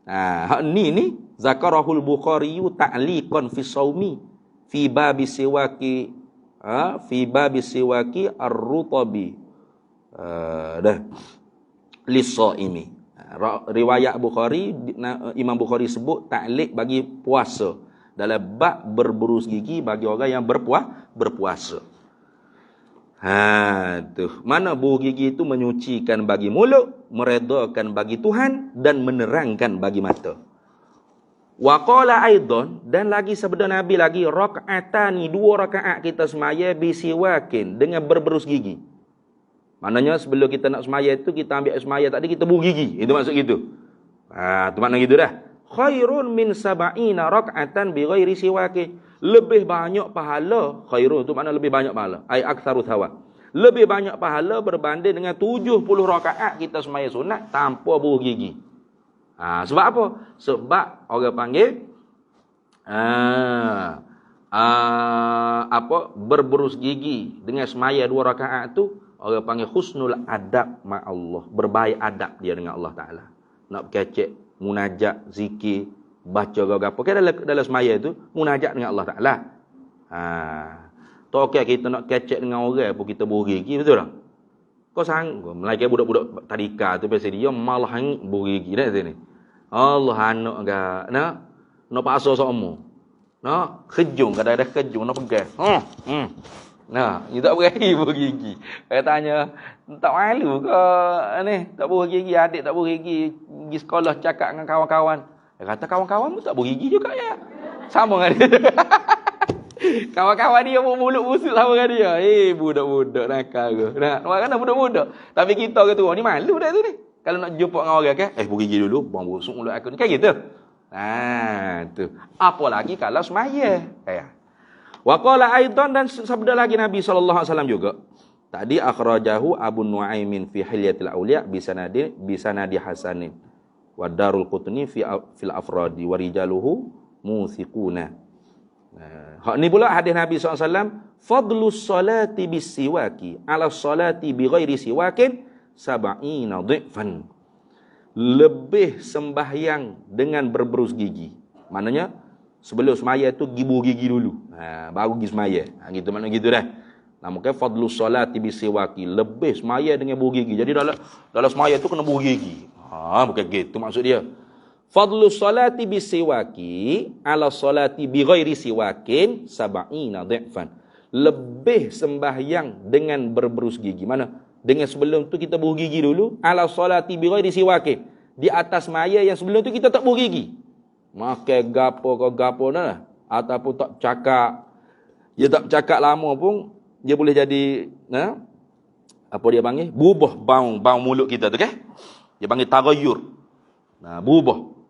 Hak ni zakarahul Bukhari ta'liqan fi shaumi fi babi siwaki ar-rutabi. Lis-shaimi. Riwayat Bukhari, Imam Bukhari sebut ta'liq bagi puasa dalam bab berberus gigi bagi orang yang berpuasa. Tu. Mana buh gigi itu menyucikan bagi mulut, meredakan bagi Tuhan dan menerangkan bagi mata. Wa qala aidan, dan lagi sabda Nabi lagi, rakaatani, 2 rakaat kita semaya bisiwakin, dengan berberus gigi. Maknanya sebelum kita nak semaya itu, kita ambil semaya tadi, kita buh gigi. Itu maksud gitu. Itu makna gitu dah. Khairun min sab'ina rak'atan bi ghairi siwakin. Lebih banyak pahala. Khairun itu makna lebih banyak pahala. Ai aktsaru thawab. Lebih banyak pahala berbanding dengan 70 rakaat kita semaya sunat tanpa buh gigi. Sebab apa? Sebab orang panggil berberus gigi dengan semaya 2 rakaat tu, orang panggil husnul adab ma Allah, berbaik adab dia dengan Allah Taala. Nak kecek munajat, zikir, baca apa kan dalam semaya itu munajat dengan Allah Taala. Tak okey kita nak kecek dengan orang pun kita buh gigi, betul tak? Kau sanggup melainkan budak-budak tadika tu biasa dia malah hang buh gigi dah sini. Allah anak enggak nak paksa sama. Nak kejung kadang-kadang kejung nak pegang. Dia tak berani buh gigi. Saya tanya, tak malu ke ni? Tak buh gigi, adik tak buh gigi, pergi sekolah cakap dengan kawan-kawan. Dia kata kawan-kawan pun tak buh gigi juga ya. Sama dengan dia. Kawan-kawan dia pun mulut busuk sama dengan dia. Budak-budak nakal ke. Nah, mana budak-budak. Tapi kita kata orang ni malu dah tu ni. Kalau nak jumpa dengan orang kan, buang gigi dulu, buang busuk mulut aku ni. Kan gitu. Tu. Apalagi kalau semaya. Wa qala aidan, dan sabda lagi Nabi sallallahu alaihi wasallam juga. Tadi akhrajahu Abu Nuaimin fi Hilyatil Auliya bisanadi hasanin. Wa Darul Qutni fil afradi wa rijaluhu musiquna. Hak ni pula hadis Nabi SAW, fadlus salati bis siwaki ala salati bi ghairi siwakin sab'ina dhifan. Lebih sembahyang dengan berberus gigi. Maknanya sebelum semaya tu gibu gigi dulu. Baru pergi semaya. Gitu maknanya gitu dah. Namanya fadlus salati bis siwaki, lebih semaya dengan buh gigi. Jadi dalam semaya tu kena buh gigi. Bukan gitu maksud dia. Fadlu salati bisiwaki ala salati bi ghairi siwakin sab'ina dhifan. Lebih sembahyang dengan berberus gigi. Mana? Dengan sebelum tu kita berus gigi dulu. Ala salati bi ghairi siwakin. Di atas maya yang sebelum tu kita tak berus gigi. Makan gapo dah. Ataupun tak cakap. Dia tak cakap lama pun, dia boleh jadi, apa dia panggil? Berubah bau mulut kita tu kan? Dia panggil tagayyur. Berubah.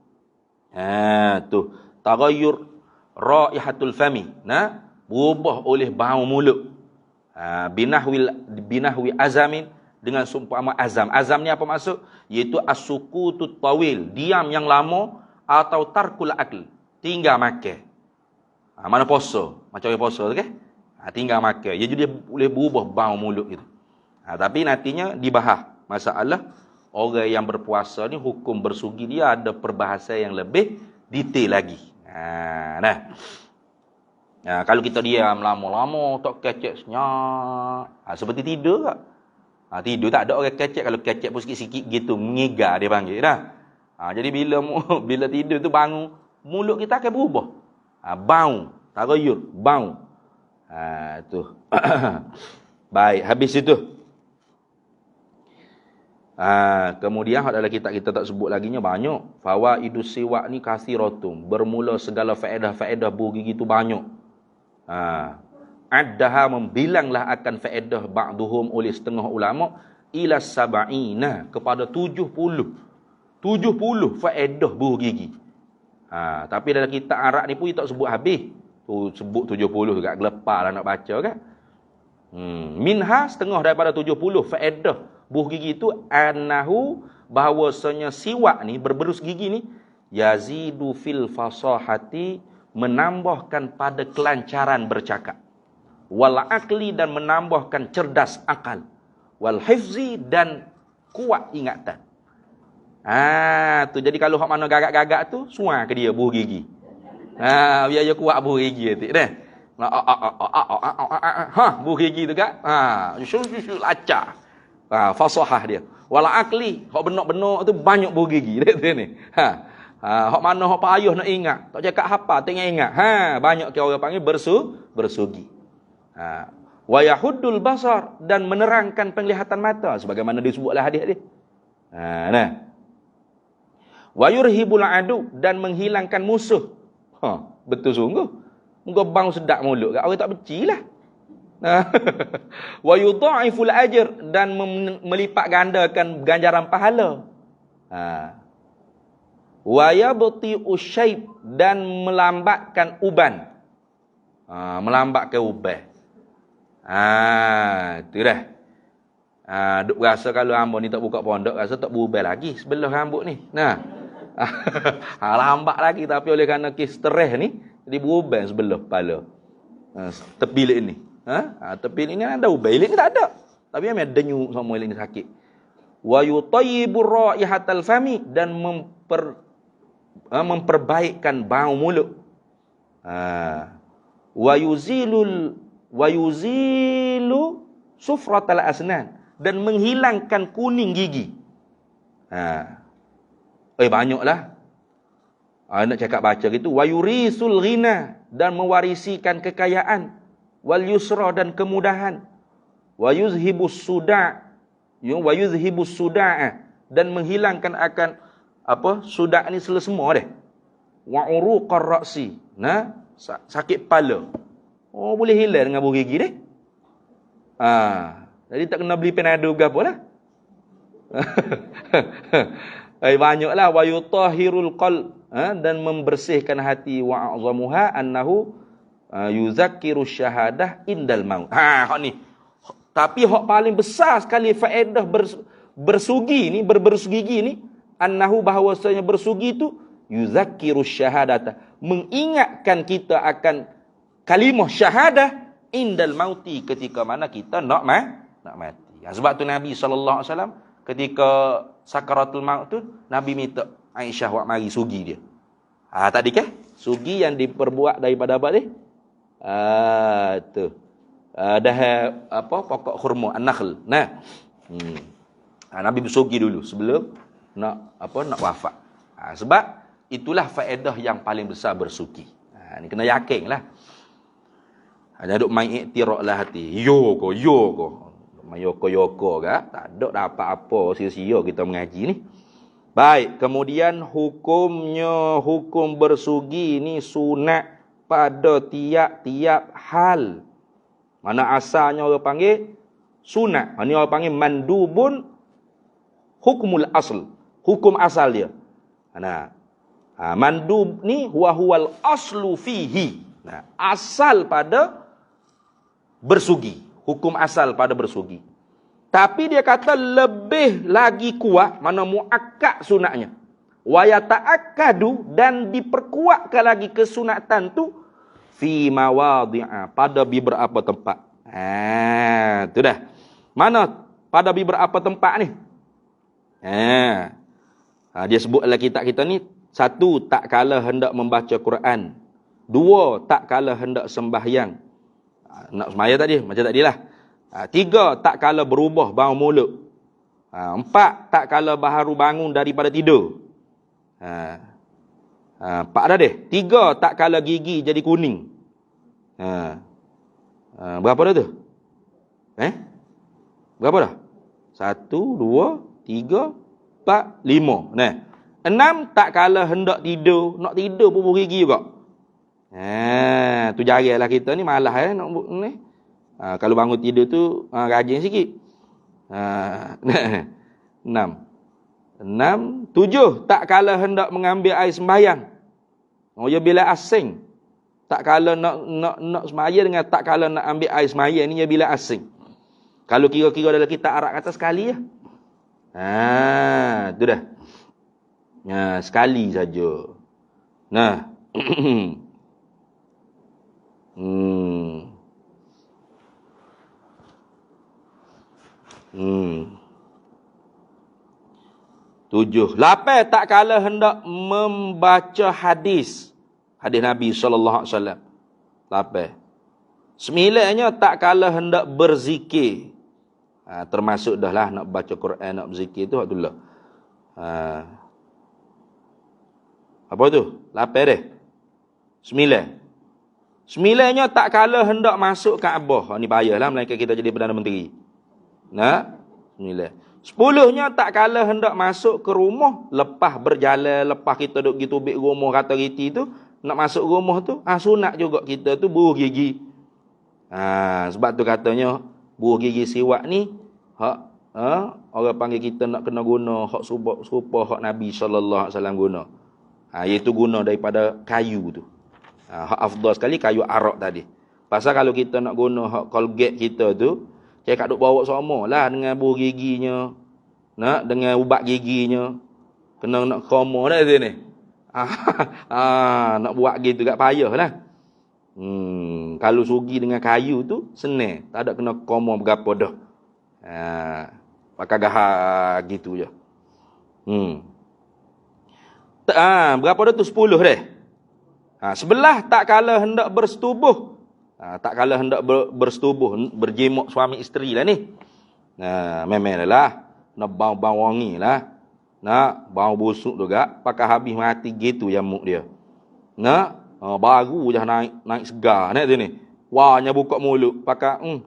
Tu tagayyur raihatul fami, berubah oleh bau mulut. Binahwi azamin, dengan seumpama azam. Azam ni apa maksud? Iaitu as-sukutut tawil, diam yang lama, atau tarkul akl, tinggal makan. Mana puasa, macam orang puasa tu kan? Tinggal makan. Jadi dia boleh berubah bau mulut gitu. Tapi nantinya dibahas masalah orang yang berpuasa ni, hukum bersugi dia ada perbahasan yang lebih detail lagi. Kalau kita diam lama-lama, tak kecek senyap, seperti tidur tak? Tidur tak ada orang kecek. Kalau kecek pun sikit-sikit gitu, mengigar dia panggil dah. Jadi bila tidur tu bangun, mulut kita akan berubah. Bau, tagayyur, bau. Tu. Baik, habis itu. Kemudian dalam kitab kita tak sebut laginya banyak. Fawaidus siwak ni kathiratum, bermula segala faedah-faedah buh gigi tu banyak. Addaha, membilanglah akan faedah ba'duhum oleh setengah ulama, ila sab'ina, kepada 70 faedah buh gigi. Tapi dalam kitab Arab ni pun tak sebut habis. Sebut 70 juga, gelepar lah nak baca kan. Minha, setengah daripada 70 faedah buh gigi itu, annahu, bahawasanya siwak ni, berberus gigi ni, yazidu fil fasahati, menambahkan pada kelancaran bercakap, wal akli, dan menambahkan cerdas akal, wal hifzi, dan kuat ingatan. Tu jadi kalau hak mana gagak-gagak tu, suar ke dia buh gigi. Biar dia kuat buh gigi tu dah. Buh gigi tu kan. Lacak. Fasahah dia. Wala akli, hak benak-benak tu banyak buh gigi dia ni. Hak mana hak payah nak ingat, tak cakap hafal, tengok ingat. Banyak ke orang panggil bersugi. Wa yahuddul basar, dan menerangkan penglihatan mata, sebagaimana disebutlah hadis dia. Wa yurhibul adu, dan menghilangkan musuh. Betul sungguh. Muka bang sedap mulut kat orang tak becilah. Wa yudha'iful ajr, dan melipat gandakan ganjaran pahala. Wa yabti'u syayb, dan melambatkan uban. Melambatkan uban. Itu dah. Duk rasa kalau hamba ni tak buka pondok, rasa tak berubah lagi sebelah rambut ni. Lambat lagi, tapi oleh kerana kes stres ni, jadi berubah sebelah kepala. Tepi lik ni. Tepi lik ni ada ubah, lik ni tak ada. Tapi memang denyuk sama lik ni sakit. Wa yutayyibur raihatal fami, dan memperbaikkan bau mulut. Wa yuzilu sufratal asnan, dan menghilangkan kuning gigi. Banyaklah. Nak cakap baca gitu. Wa yurisul ghina, dan mewarisikan kekayaan. Wal yusra, dan kemudahan. Wa yuzhibus suda', dan menghilangkan akan suda' ni semua deh. Wa uruqar ra'si, sakit kepala. Oh, boleh hilang dengan buah gigi deh. Jadi tak kena beli Panadol ke apa lah. Banyaklah wa yutahhirul qalb, dan membersihkan hati, wa a'zamuha annahu yuzakkiru syahadah indal maut. Hak ni. Tapi hak paling besar sekali faedah bersugi ni, berberus gigi ni, annahu bahawasanya bersugi tu yuzakkiru syahadata, mengingatkan kita akan kalimah syahadah indal mauti, ketika mana kita nak mati. Sebab tu Nabi SAW ketika sakaratul maut tu, Nabi minta Aisyah buat mari sugi dia. Tadi ke? Sugi yang diperbuat daripada apa ni? Tu. Dah apa, pokok khurma, an-nakhl. Nabi bersugi dulu sebelum nak wafat. Sebab itulah faedah yang paling besar bersugi. Ni kena yakinlah. Ada duk main iktiraf lah hati. Yo ko. Main yoko ke? Tak ada dapat apa sia-sia kita mengaji ni. Baik, kemudian hukum bersugi ni sunat pada tiap-tiap hal. Mana asalnya orang panggil sunat. Ini orang panggil mandubun hukmul asl. Hukum asal dia. Mandub ni huwal aslu fihi. Asal pada bersugi. Hukum asal pada bersugi. Tapi dia kata lebih lagi kuat, mana muakkad sunatnya. Wa yata'akkadu, dan diperkuatkan lagi kesunatan tu fi mawadhi'a, pada beberapa tempat. Tu dah. Mana pada beberapa tempat ni? Dia sebut dalam kitab kita ni, 1, tak kala hendak membaca Quran. 2, tak kala hendak sembahyang. Nak sembahyang tadi, macam tadilah. 3, tak kala berubah bau mulut. 4, tak kala baru bangun daripada tidur. 4 dah deh. 3, tak kala gigi jadi kuning. Berapa dah tu? Berapa dah? 1, 2, 3, 4, 5. 6, tak kala hendak tidur. Nak tidur pun gigi juga. Tu jaranglah kita ni malas nak ni. Kalau bangun tidur tu rajin sikit. 6. 7, tak kala hendak mengambil air sembahyang. Ya bila asing. Tak kala nak sembahyang dengan tak kala nak ambil air sembahyang ni ya bila asing. Kalau kira-kira dalam kitab Arab kata sekali ya. Tu dah. Sekali saja. Tujuh. 8, tak kala hendak membaca hadis Nabi SAW. 8. 9-nya, tak kala hendak berzikir. Termasuk dah lah nak baca Quran, nak berzikir tu Abdullah. Apa tu? 8 deh. 9. 9-nya, tak kala hendak masuk Kaabah. Ni payahlah melainkan kita jadi Perdana Menteri. 9. 10-nya, tak kala hendak masuk ke rumah, lepas berjalan, lepas kita duduk gitu tubik rumah kata riti tu, nak masuk rumah tu, sunat juga kita tu buruh gigi. Sebab tu katanya buruh gigi siwak ni orang panggil kita nak kena guna hak serupa hak Nabi SAW guna. Iaitu guna daripada kayu tu. Hak afdal sekali kayu arak tadi. Pasal kalau kita nak guna hak Colgate kita tu, cakap duk bawa sama lah dengan buruh giginya, dengan ubat giginya. Kena nak koma dah sini. Nak buat gitu kat payah lah. Kalau sugi dengan kayu tu senang, tak ada kena koma berapa dah. Pakai gahar gitu je. Berapa dah tu? 10 dah. 11, tak kala hendak bersetubuh. Tak kala hendak bersetubuh, berjemuk suami isteri lah ni. Memang lah. Nak bau-bau wangi lah. Nak bau busuk juga. Pakai habis mati gitu nyamuk dia. Baru je naik segar nak tu ni. Wahnya buka mulut. Pakai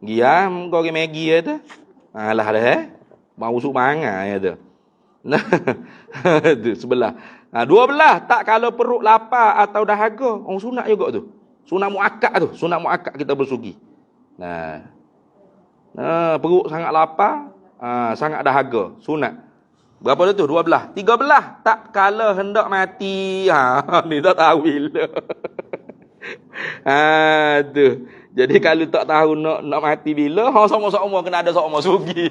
giam goreng Maggi tu. Alah dah bau busuk mangan ya tu. Tu sebelah. 12, tak kala perut lapar atau dahaga. Sunat juga tu. Sunat muakkad tu, sunat muakkad kita bersugi. Nah, perut sangat lapar, sangat dahaga, sunat. Berapa tu? 12. 13. Tak kala hendak mati. Ni tak tahu bila. Tu. Jadi kalau tak tahu nak mati bila, sama-sama kena ada sama sugi.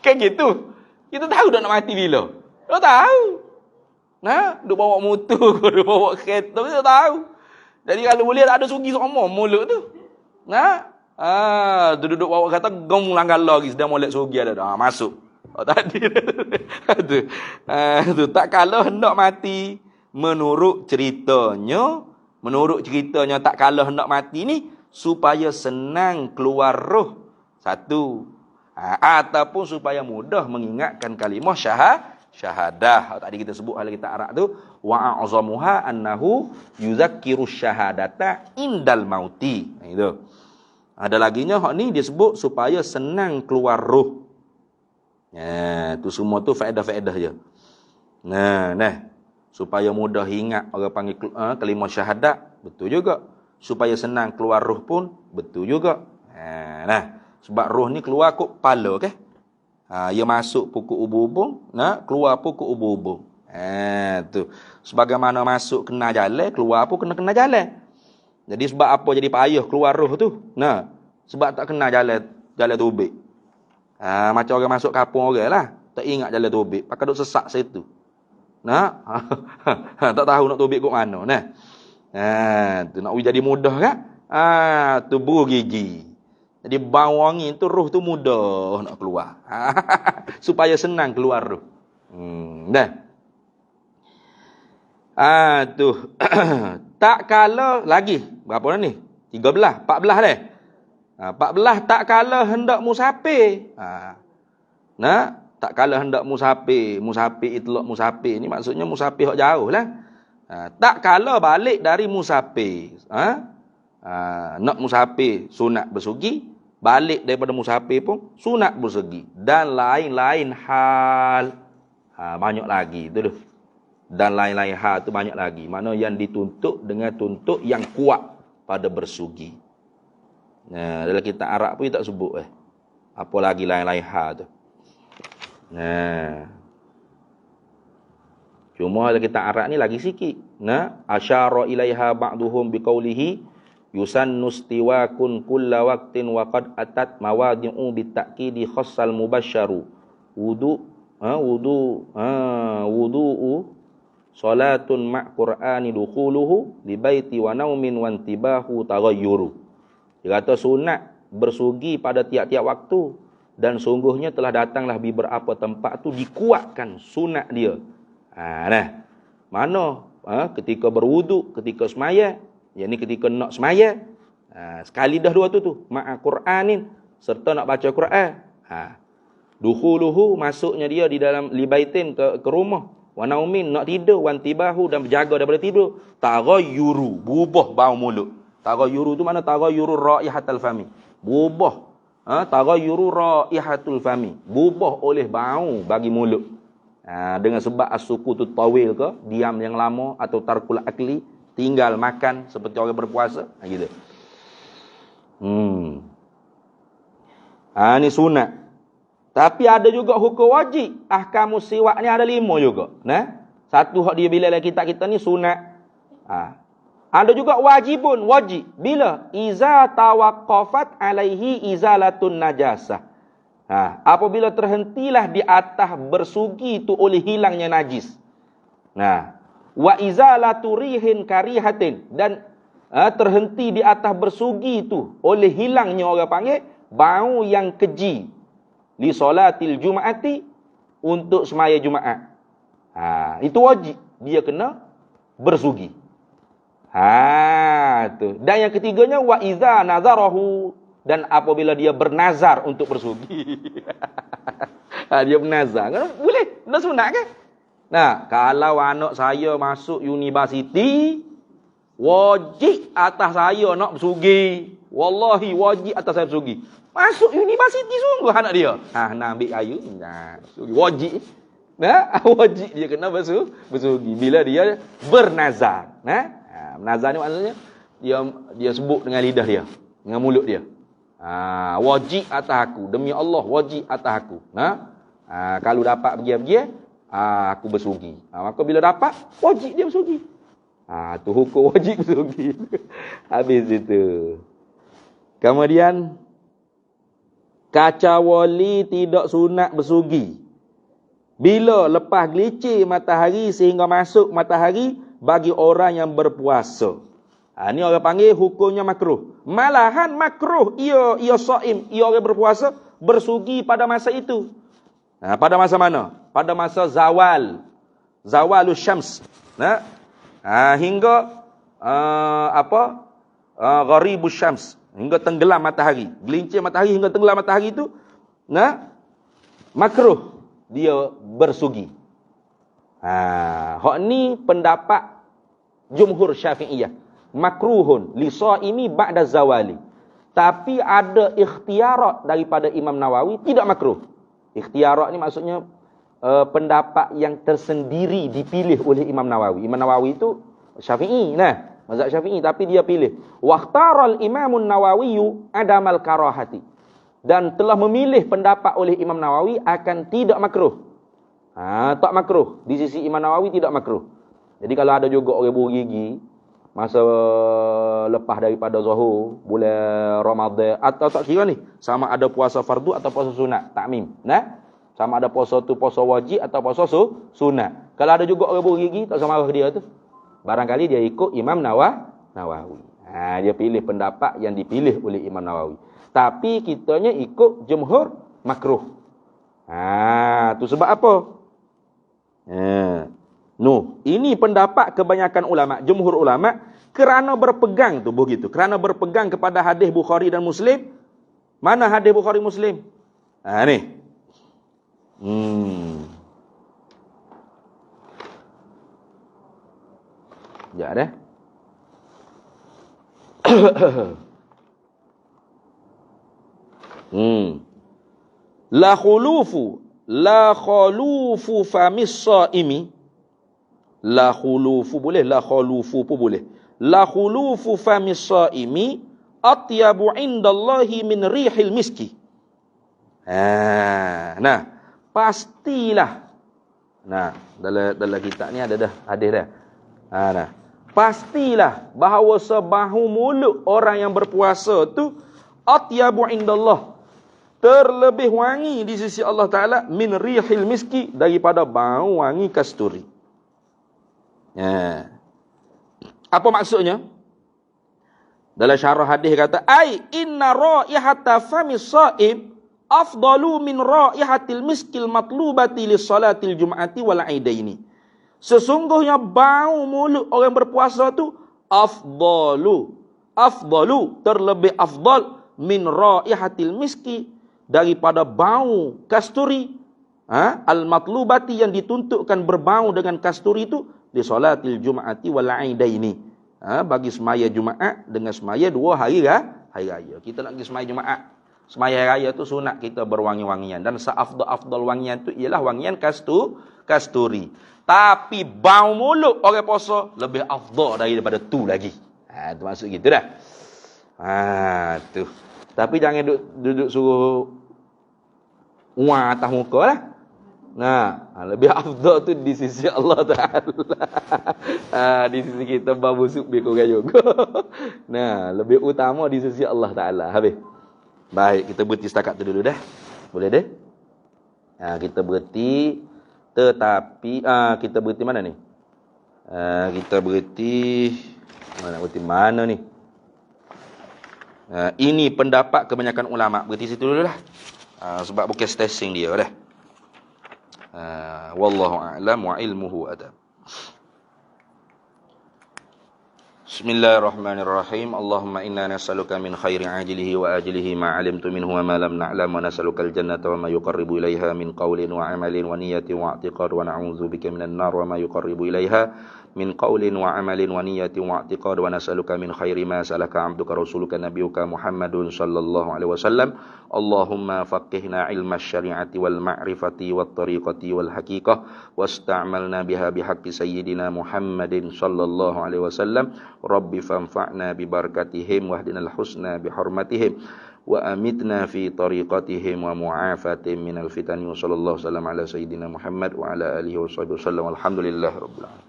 Kan gitu. Kita tahu dah nak mati bila. Tak tahu. Nah, duk bawa motor, duk bawa kereta, kita tahu. Jadi kalau boleh ada sugi sama mulut tu. Nah, tu duduk bawa kata gong langgar lagi sedang molek sugi ada dah masuk. Tadi tu. Tu tak kala hendak mati menurut ceritanya tak kalah hendak mati ni supaya senang keluar roh. Satu. Ataupun supaya mudah mengingatkan kalimah syahadah. Tadi kita sebut hal kita arak tu wa'azamuha annahu yuzakkiru syahadata indal mauti. Itu. Ada laginya hak ni dia sebut supaya senang keluar roh. Tu semua tu faedah-faedah je. Nah. Supaya mudah ingat orang panggil kalimah syahadat, betul juga. Supaya senang keluar roh pun, betul juga. Sebab roh ni keluar kok kepala ke? Ia masuk pokok ubur-ubur, keluar pokok ubur-ubur. Tu. Sebagaimana masuk kena jalan, keluar pun kena jalan. Jadi sebab apa jadi payah keluar roh tu? Sebab tak kena jalan tubik. Macam orang masuk kampung orang lah, tak ingat jalan tubik, pakai duk sesak situ. Tak tahu nak tubik kat mana. Tu nak jadi mudah kan? Tu buru gigi. Jadi bau angin tu roh tu mudah nak keluar. Supaya senang keluar roh. Tu. Tak kala lagi. Berapa dah ni? 13, 14 dah. 14 tak kala hendak musafir. Tak kala hendak musafir itlaq musafir ni maksudnya musafir hok jauh lah. Tak kala balik dari musafir. Nak musafir sunat bersugi, balik daripada musafir pun sunat bersugi dan lain-lain hal. Banyak lagi tu. Dan lain-lain hal tu banyak lagi. Mana yang dituntut dengan tuntut yang kuat pada bersugi. Dalam kitab Arab pun tak sebut apa lagi lain-lain hal tu. Cuma dalam kitab Arab ni lagi sikit. Asyara ilaiha ba'duhum biqaulihi yusannu istiwakun kulla waqtin wa qad atat mawadi'u bitakidi khassal mubasyaru wudu'u salatun ma' qur'ani dukhuluhu li baiti wa naumin wa intibahu taghayyuru. Dia kata sunat bersugi pada tiap-tiap waktu dan sungguhnya telah datanglah beberapa tempat tu dikuatkan sunat dia. Mana ketika berwuduk, ketika semaya, yakni ketika nak semaya, sekali dah dua tu ma'a Qur'anin serta nak baca Quran. Dukhuluhu masuknya dia di dalam libaitin ke rumah, wa naumin nak tidur, wan tibahu dan berjaga daripada tidur, taghayyuru berubah bau mulut. Taghayyuru tu mana taghayyuru raihatul fami. Berubah taghayyuru raihatul fami. Berubah oleh bau bagi mulut. Dengan sebab as-sukutut tawil ke, diam yang lama, atau tarkul akli, tinggal makan seperti orang berpuasa, gitu. Ni sunat. Tapi ada juga hukum wajib. Ahkamus siwak ni ada 5 juga. Satu hak dia bila dalam kitab kita ni sunat. Ada juga wajibun, wajib. Bila? Iza tawaqqafat alaihi izalatun najasah. Apabila terhentilah di atas bersugi itu oleh hilangnya najis. Wa izalatu rihin karihatin. Dan terhenti di atas bersugi itu oleh hilangnya orang panggil bau yang keji. Li solatil jum'ati, untuk semaya Jumaat. Itu wajib. Dia kena bersugi. Tu. Dan yang ketiganya wa iza nazarahu, dan apabila dia bernazar untuk bersugi. Dia bernazar. Boleh, dah sunat kan? Kalau anak saya masuk universiti, wajib atas saya nak bersugi. Wallahi wajib atas saya bersugi. Masuk universiti sungguh anak dia. Nak ambil kayu, wajib. Wajib dia kena bersugi bila dia bernazar. Menazar ni maksudnya dia sebut dengan lidah dia, dengan mulut dia. Wajib atas aku, demi Allah wajib atas aku. Kalau dapat pergi-pergi, aku bersugi. Maka bila dapat, wajib dia bersugi. Tu hukum wajib bersugi. Habis itu. Kemudian kaca wali tidak sunat bersugi bila lepas gelicir matahari sehingga masuk matahari bagi orang yang berpuasa. Ini orang panggil hukumnya makruh. Malahan makruh ia shaim, ia orang berpuasa bersugi pada masa itu. Pada masa mana? Pada masa zawalus syams. Hingga gharibus syams, hingga tenggelam matahari. Gelincir matahari hingga tenggelam matahari itu makruh dia bersugi. Hak ni pendapat jumhur Syafi'iyah. Makruhun li shaimi ba'da zawali. Tapi ada ikhtiarat daripada Imam Nawawi tidak makruh. Ikhtiarat ni maksudnya pendapat yang tersendiri dipilih oleh Imam Nawawi. Imam Nawawi itu Syafi'i, mazhab Syafi'i, tapi dia pilih. Waqtaral Imamun Nawawi adamal karahati. Dan telah memilih pendapat oleh Imam Nawawi akan tidak makruh. Tak makruh. Di sisi Imam Nawawi tidak makruh. Jadi kalau ada juga orang bergigi masa lepas daripada zuhur, bulan Ramadan, atau tak kira ni, sama ada puasa fardu atau puasa sunat, takmim. Sama ada puasa tu puasa wajib atau puasa sunat. Kalau ada juga orang bergigi, tak sama marah dia tu. Barangkali dia ikut Imam Nawawi. Dia pilih pendapat yang dipilih oleh Imam Nawawi. Tapi kitanya ikut jumhur makruh. Tu sebab apa? Ini pendapat kebanyakan ulama, jumhur ulama, kerana berpegang tu begitu. Kerana berpegang kepada hadis Bukhari dan Muslim. Mana hadis Bukhari Muslim? Ni. Sekejap dah. La khulufu famis shaimi. La khulufu boleh, la khulufu pun boleh. La khulufu famis shaimi atyabu indallahi min rihil miski. Pastilah. Dalam kitab ni ada dah hadis dah. Pastilah bahawa sebahu mulut orang yang berpuasa tu atyabu indallah, terlebih wangi di sisi Allah Ta'ala min rihil miski, daripada bau wangi kasturi. Apa maksudnya? Dalam syarah hadis kata, ai inna raihata famis shaim afdalu min raihatil miskil matlubati lis salatil jum'ati wal aidaini. Sesungguhnya bau mulut orang berpuasa tu afdalu, terlebih afdal min raihatil miski, daripada bau kasturi, al-matlubati, yang dituntutkan berbau dengan kasturi itu, di salatil jum'ati wal aidaini, bagi semaya Jumaat dengan semaya 2 hari raya. Kita nak pergi semaya Jumaat, semaya raya tu sunat kita berwangi-wangian, dan seafdal wangian tu ialah wangian kasturi. Tapi bau mulut orang puasa lebih afdal daripada tu lagi. Tu maksud gitu dah. Tu. Tapi jangan duduk suruh atas muka lah. Lebih afdal tu di sisi Allah Ta'ala. Di sisi kita bau busuk lebih kurang juga. Lebih utama di sisi Allah Ta'ala. Habis. Baik, kita berhenti setakat tu dulu dah. Boleh dah? Kita berhenti. Tetapi kita berhenti mana ni? Kita berhenti mana ni? Ini pendapat kebanyakan ulama. Berhenti situ dulu lah. Sebab bukan stasiun dia dah. Wallahu a'lam wa ilmuhu adab. Bismillahirrahmanirrahim. Allahumma inna nas'aluka min khairi ajilihi wa ajilihi ma 'alimtu minhu wa ma lam na'lam, wa nas'aluka al-jannata wa ma yuqarribu ilaiha min qawlin wa 'amalin wa niyyatin wa i'tiqad, wa na'udzubika minan nar wa ma yuqarribu ilaiha min qawlin wa 'amalin wa niyyatin wa i'tiqad, wa nas'aluka min khairi ma salaka 'abduka rasuluka nabiyyuka Muhammadun sallallahu alaihi wasallam. Allahumma faqihna ilma syari'ati wal ma'rifati wat tariqati wal haqiqah, wasta'malna biha bihaqqi sayyidina Muhammadin sallallahu alaihi wasallam. Rabbi fanfa'na bi barakatihim wahdinal husna bi hurmatihim wa amitna fi tariqatihim wa mu'afatim minal fitani wa sallallahu sallam ala sayyidina Muhammad wa ala alihi wa sahbihi wasallam walhamdulillahi rabbil alamin.